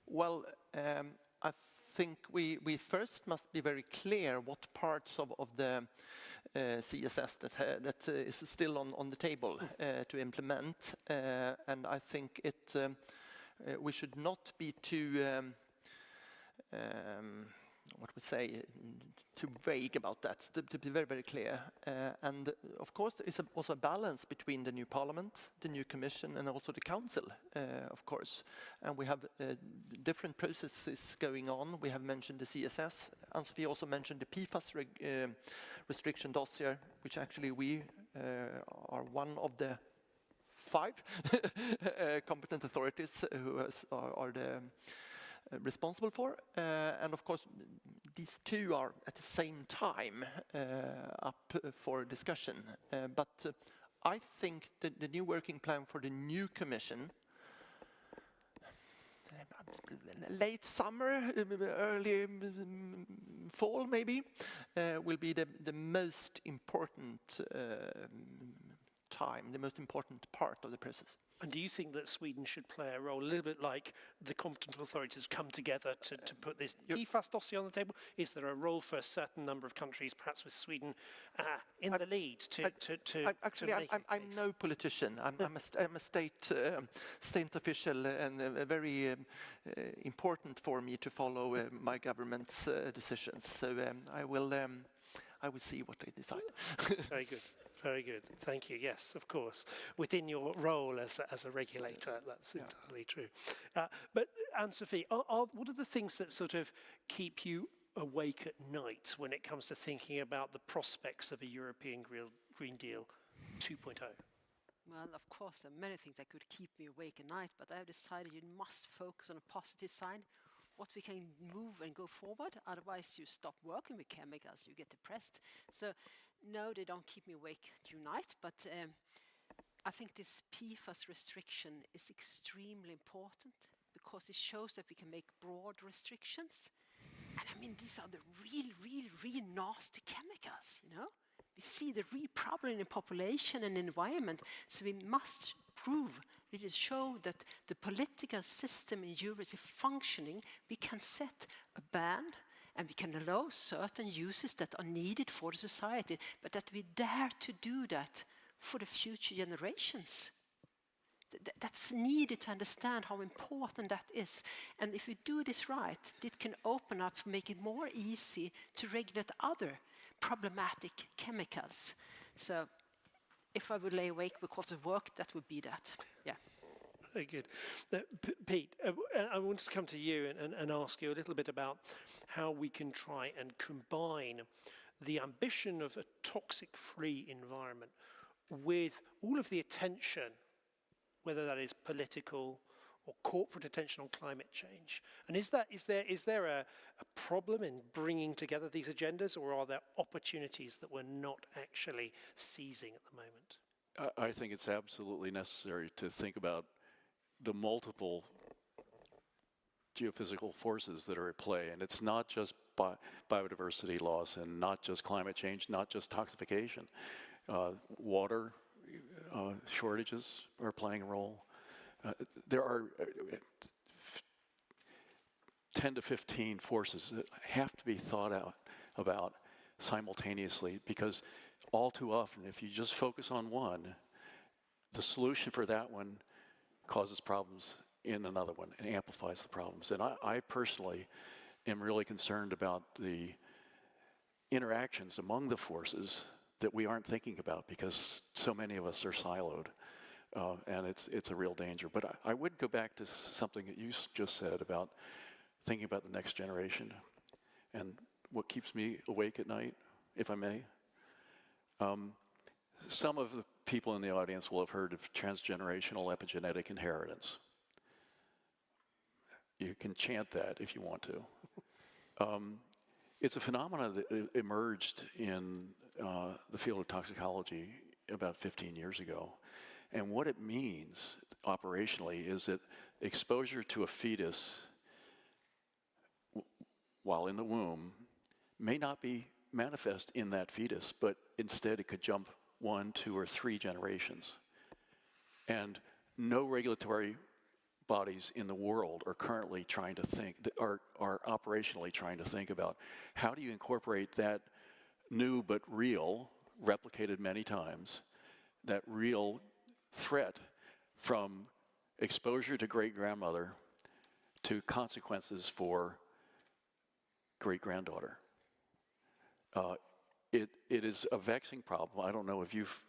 one. I think we first must be very clear what parts of the CSS that is still on the table to implement, and I think we should not be too too vague about that, to be very, very clear. And of course, there is also a balance between the new Parliament, the new Commission, and also the Council, of course. And we have different processes going on. We have mentioned the CSS. Anne-Sofie also mentioned the PFAS restriction dossier, which actually we are one of the 5 competent authorities who are the responsible for, and of course these two are at the same time up for discussion, but I think that the new working plan for the new Commission, late summer, early fall maybe will be the most important time, the most important part of the process. And do you think that Sweden should play a role, a little bit like the competent authorities come together to put this PFAS dossier on the table? Is there a role for a certain number of countries, perhaps with Sweden in the lead to Actually, make I'm no politician. I'm a state official, and very important for me to follow my government's decisions. So I will see what they decide. Very good. Very good. Thank you. Yes, of course. Within your role as a regulator, that's entirely true. But Anne-Sofie, what are the things that sort of keep you awake at night when it comes to thinking about the prospects of a European Green Deal 2.0? Well, of course, there are many things that could keep me awake at night, but I have decided you must focus on a positive side, what we can move and go forward. Otherwise, you stop working with chemicals, you get depressed. So, no, they don't keep me awake tonight, but I think this PFAS restriction is extremely important because it shows that we can make broad restrictions. And I mean, these are the real nasty chemicals, you know? We see the real problem in the population and environment, so we must prove, really show that the political system in Europe is functioning. We can set a ban and we can allow certain uses that are needed for the society, but that we dare to do that for the future generations. That's needed to understand how important that is. And if we do this right, it can open up, make it more easy to regulate other problematic chemicals. So if I would lay awake because of work, that would be that. Yeah. Very good. Pete, I want to come to you and ask you a little bit about how we can try and combine the ambition of a toxic-free environment with all of the attention, whether that is political or corporate attention on climate change. And is there a problem in bringing together these agendas, or are there opportunities that we're not actually seizing at the moment? I think it's absolutely necessary to think about the multiple geophysical forces that are at play. And it's not just biodiversity loss and not just climate change, not just toxification. Water shortages are playing a role. There are 10 to 15 forces that have to be thought out about simultaneously, because all too often, if you just focus on one, the solution for that one causes problems in another one and amplifies the problems. And I personally am really concerned about the interactions among the forces that we aren't thinking about because so many of us are siloed. And it's a real danger. But I would go back to something that you just said about thinking about the next generation and what keeps me awake at night, if I may. Some of the people in the audience will have heard of transgenerational epigenetic inheritance. You can chant that if you want to. It's a phenomenon that emerged in the field of toxicology about 15 years ago. And what it means operationally is that exposure to a fetus while in the womb may not be manifest in that fetus, but instead it could jump 1, 2, or 3 generations. And no regulatory bodies in the world are currently trying to think, are operationally trying to think about how do you incorporate that new but real, replicated many times, that real threat from exposure to great-grandmother to consequences for great-granddaughter. It is a vexing problem. I don't know if you've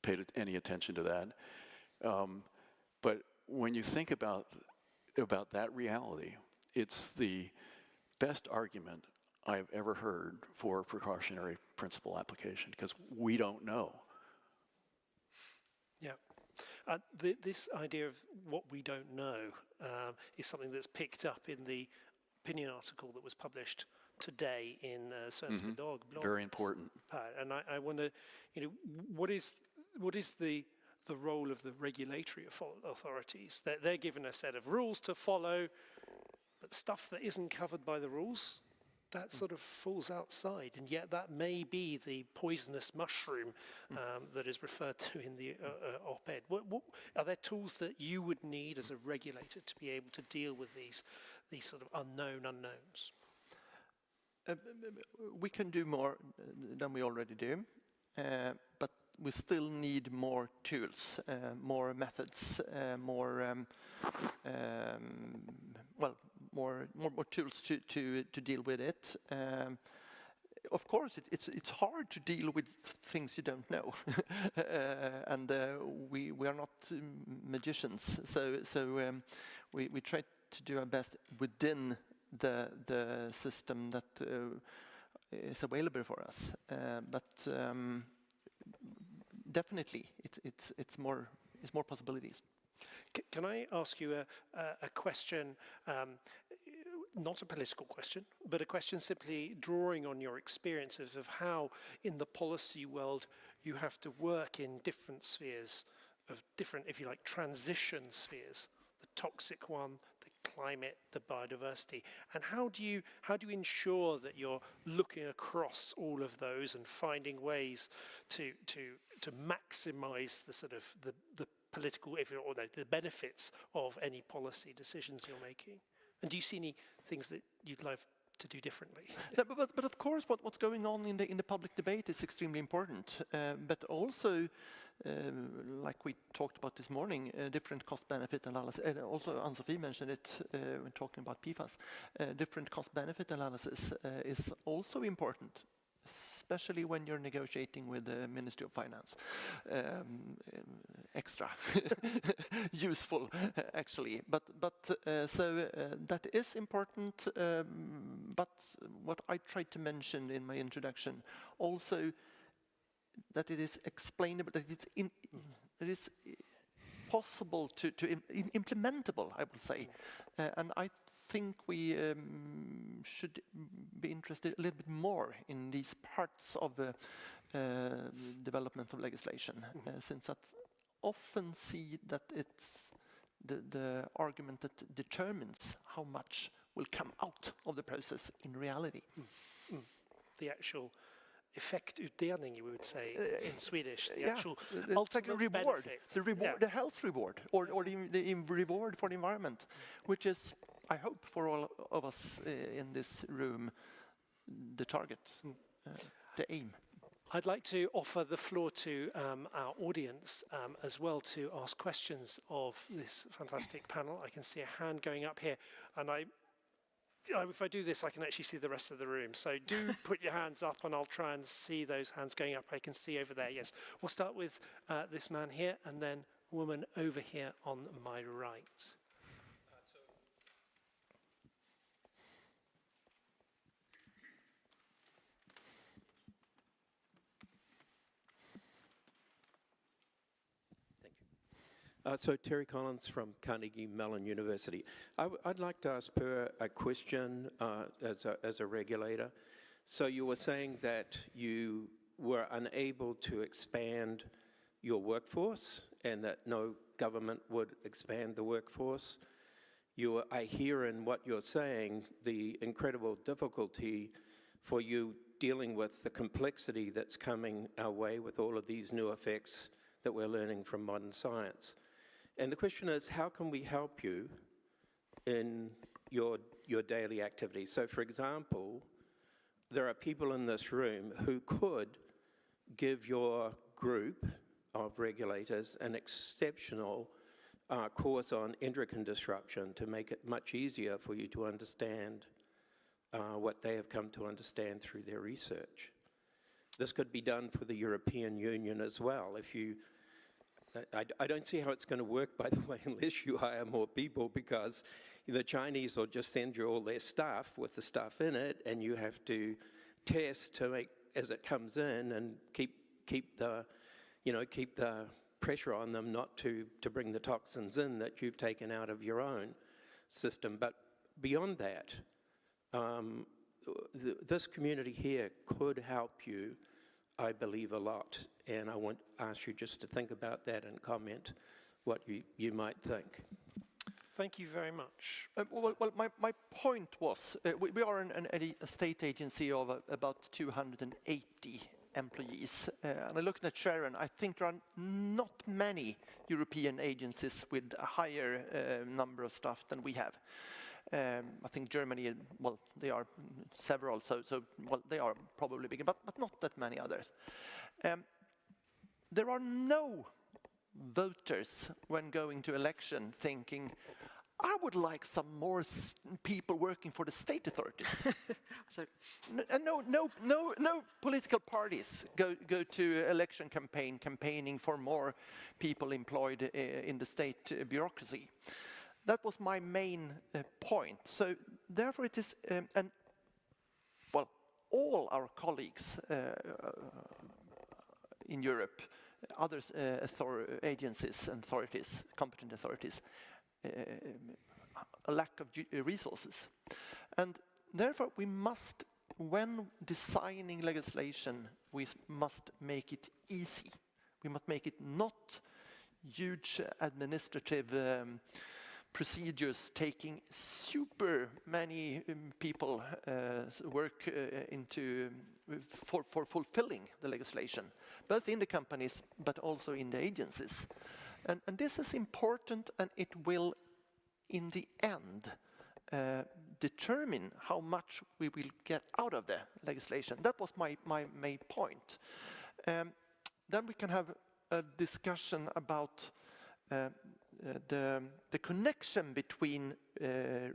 paid any attention to that. But when you think about that reality, it's the best argument I've ever heard for precautionary principle application, because we don't know. Yeah. This idea of what we don't know is something that's picked up in the opinion article that was published today in Svenska Dagbladet. Very important. And I wonder, what is the role of the regulatory authorities? They're given a set of rules to follow, but stuff that isn't covered by the rules, that sort of falls outside, and yet that may be the poisonous mushroom that is referred to in the op-ed. What are there tools that you would need as a regulator to be able to deal with these sort of unknown unknowns? We can do more than we already do, but we still need more tools, more methods, more tools to deal with it. Of course, it's hard to deal with things you don't know, and we are not magicians, so we try to do our best within the system that is available for us, but definitely it's more possibilities. Can I ask you a question, not a political question, but a question simply drawing on your experiences of how in the policy world you have to work in different spheres of different, if you like, transition spheres, the toxic one, the climate, the biodiversity, and how do you ensure that you're looking across all of those and finding ways to maximize the sort of the political, or the benefits of any policy decisions you're making? And do you see any things that you'd like to do differently? No, but of course, what's going on in the public debate is extremely important. But also, like we talked about this morning, different cost-benefit analysis. And also, Anne-Sofie mentioned it when talking about PFAS. Different cost-benefit analysis is also important, especially when you're negotiating with the Ministry of Finance. Extra useful, actually. But so that is important. But what I tried to mention in my introduction, also that it is explainable, that it is possible to implementable, I would say, and I think we should be interested a little bit more in these parts of the development of legislation, since I often see that it's the argument that determines how much will come out of the process in reality. The actual effektutdelning, you would say in Swedish, the actual it's like a ultimate reward, benefit. the reward, the health reward, or the reward for the environment, which is, I hope, for all of us in this room, the target, the aim. I'd like to offer the floor to our audience as well to ask questions of this fantastic panel. I can see a hand going up here, and if I do this, I can actually see the rest of the room. So do put your hands up, and I'll try and see those hands going up. I can see over there, yes. We'll start with this man here, and then a woman over here on my right. So Terry Collins from Carnegie Mellon University. I'd like to ask Per a question as a regulator. So you were saying that you were unable to expand your workforce and that no government would expand the workforce. I hear in what you're saying the incredible difficulty for you dealing with the complexity that's coming our way with all of these new effects that we're learning from modern science. And the question is, how can we help you in your daily activities? So, for example, there are people in this room who could give your group of regulators an exceptional course on endocrine disruption to make it much easier for you to understand what they have come to understand through their research. This could be done for the European Union as well. I don't see how it's going to work, by the way, unless you hire more people, because the Chinese will just send you all their stuff with the stuff in it, and you have to test to make as it comes in and keep the pressure on them not to bring the toxins in that you've taken out of your own system. But beyond that, this community here could help you, I believe, a lot, and I want to ask you just to think about that and comment what you might think. Thank you very much. My point was, we are a state agency of about 280 employees. And I looked at Sharon, I think there are not many European agencies with a higher number of staff than we have. I think Germany, well, they are several, so they are probably bigger, but not that many others. There are no voters when going to election thinking, I would like some more people working for the state authorities. No political parties go to election campaigning for more people employed in the state bureaucracy. That was my main point. So therefore it is, all our colleagues in Europe, other agencies and authorities, competent authorities, a lack of resources. And therefore we must, when designing legislation, we must make it easy. We must make it not huge administrative procedures taking super many people work for fulfilling the legislation, both in the companies but also in the agencies. And this is important, and it will, in the end, determine how much we will get out of the legislation. That was my main point. Then we can have a discussion about the connection between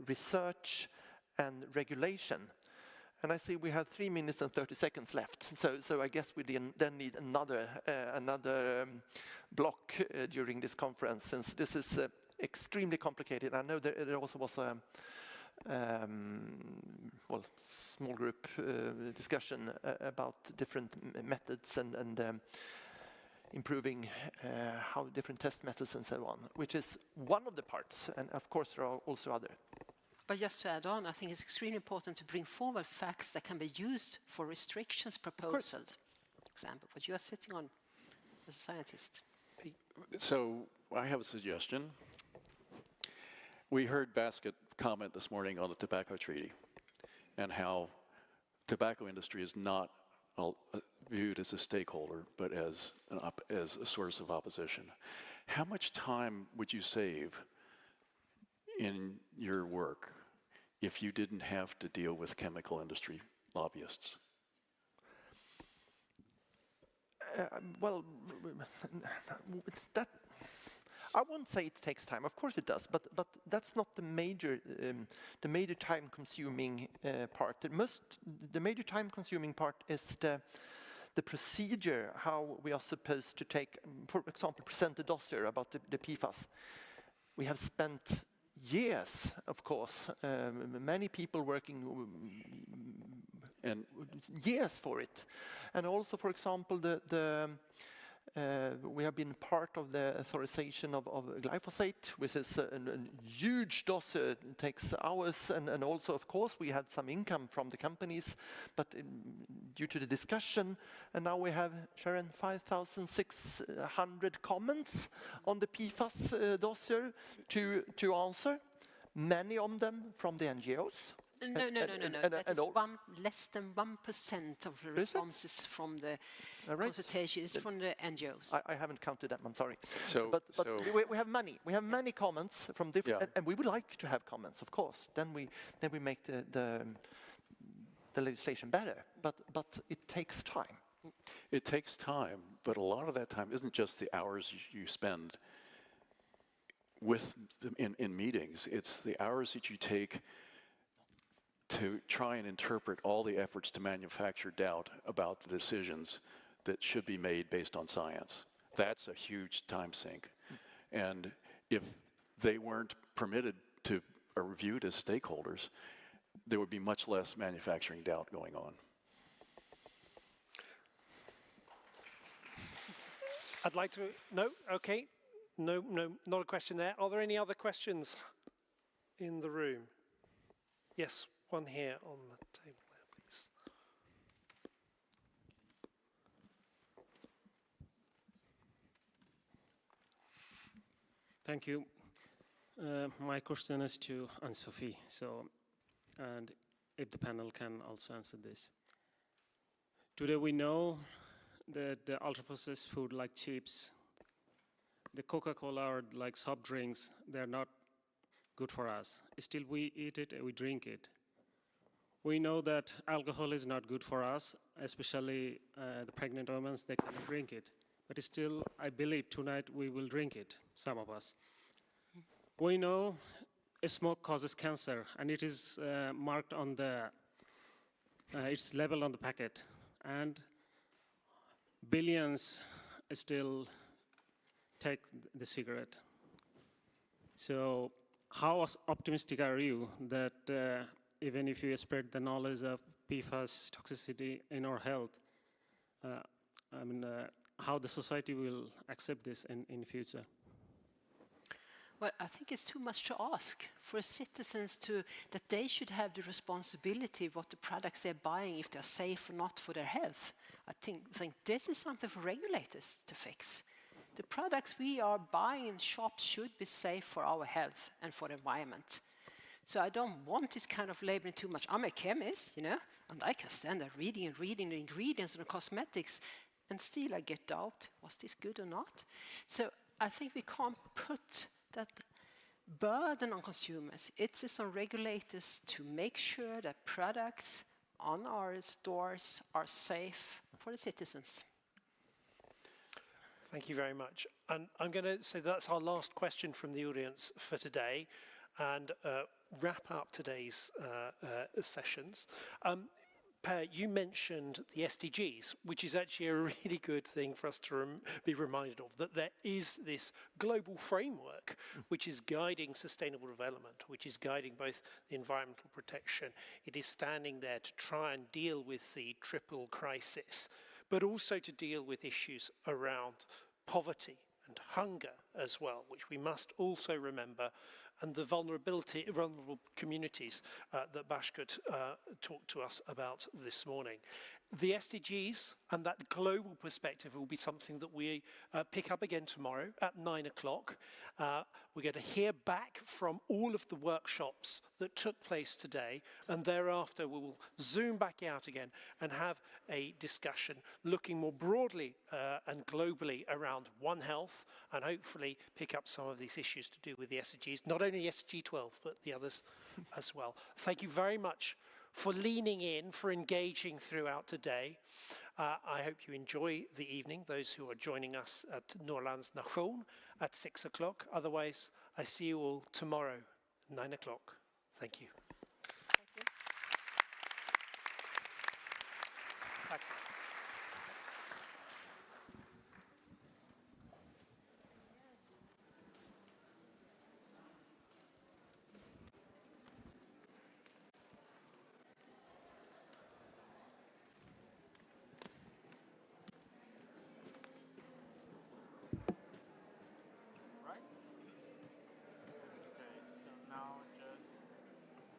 research and regulation. And I see we have 3 minutes and 30 seconds left. So I guess we then need another block during this conference, since this is extremely complicated. I know there also was a small group discussion about different methods and improving how different test methods and so on, which is one of the parts, and of course there are also other. But just to add on, I think it's extremely important to bring forward facts that can be used for restrictions proposals. Example, what you are sitting on as a scientist. So I have a suggestion. We heard Basket comment this morning on the tobacco treaty and how tobacco industry is not viewed as a stakeholder, but as a source of opposition. How much time would you save in your work if you didn't have to deal with chemical industry lobbyists? That I won't say it takes time. Of course it does, but that's not the major time-consuming part. The major time-consuming part is the procedure, how we are supposed to take, for example, present the dossier about the PFAS. We have spent years, of course, many people working and years for it. And also, for example, we have been part of the authorization of glyphosate, which is a huge dossier. It takes hours, and also, of course, we had some income from the companies, but due to the discussion, and now we have, Sharon, 5,600 comments on the PFAS dossier to answer, many of them from the NGOs. No. That is less than 1% of the responses from the consultation is from the NGOs. I haven't counted them. I'm sorry. So we have many. We have many comments from different, and we would like to have comments, of course. Then we make the legislation better. But it takes time. It takes time, but a lot of that time isn't just the hours you spend with in meetings. It's the hours that you take to try and interpret all the efforts to manufacture doubt about the decisions that should be made based on science. That's a huge time sink. And if they weren't permitted to or reviewed as stakeholders, there would be much less manufacturing doubt going on. I'd like to, no, okay. No, not a question there. Are there any other questions in the room? Yes, one here on the table there, please. Thank you. My question is to Anne-Sofie, and if the panel can also answer this. Today we know that the ultra-processed food like chips, the Coca-Cola or like soft drinks, they're not good for us. Still we eat it and we drink it. We know that alcohol is not good for us, especially the pregnant women, they cannot drink it. But still, I believe tonight we will drink it, some of us. We know smoke causes cancer, and it is marked on the, its label on the packet. And billions still take the cigarette. So how optimistic are you that even if you spread the knowledge of PFAS toxicity in our health, how the society will accept this in the future? Well, I think it's too much to ask for citizens that they should have the responsibility of what the products they're buying, if they're safe or not for their health. I think this is something for regulators to fix. The products we are buying in shops should be safe for our health and for the environment. So I don't want this kind of labeling too much. I'm a chemist, and I can stand there reading the ingredients and the cosmetics, and still I get doubt, was this good or not? So I think we can't put that burden on consumers. It is on regulators to make sure that products on our stores are safe for the citizens. Thank you very much. And I'm going to say that's our last question from the audience for today, and wrap up today's sessions. Per, you mentioned the SDGs, which is actually a really good thing for us to be reminded of, that there is this global framework which is guiding sustainable development, which is guiding both the environmental protection. It is standing there to try and deal with the triple crisis, but also to deal with issues around poverty and hunger as well, which we must also remember, and the vulnerable communities that Bashkut talked to us about this morning. The SDGs and that global perspective will be something that we pick up again tomorrow at 9 o'clock. We're going to hear back from all of the workshops that took place today, and thereafter we will zoom back out again and have a discussion looking more broadly and globally around One Health, and hopefully pick up some of these issues to do with the SDGs, not only SDG 12, but the others as well. Thank you very much for leaning in, for engaging throughout today. I hope you enjoy the evening, those who are joining us at Norrlands Nation at 6 o'clock. Otherwise, I see you all tomorrow, 9 o'clock. Thank you.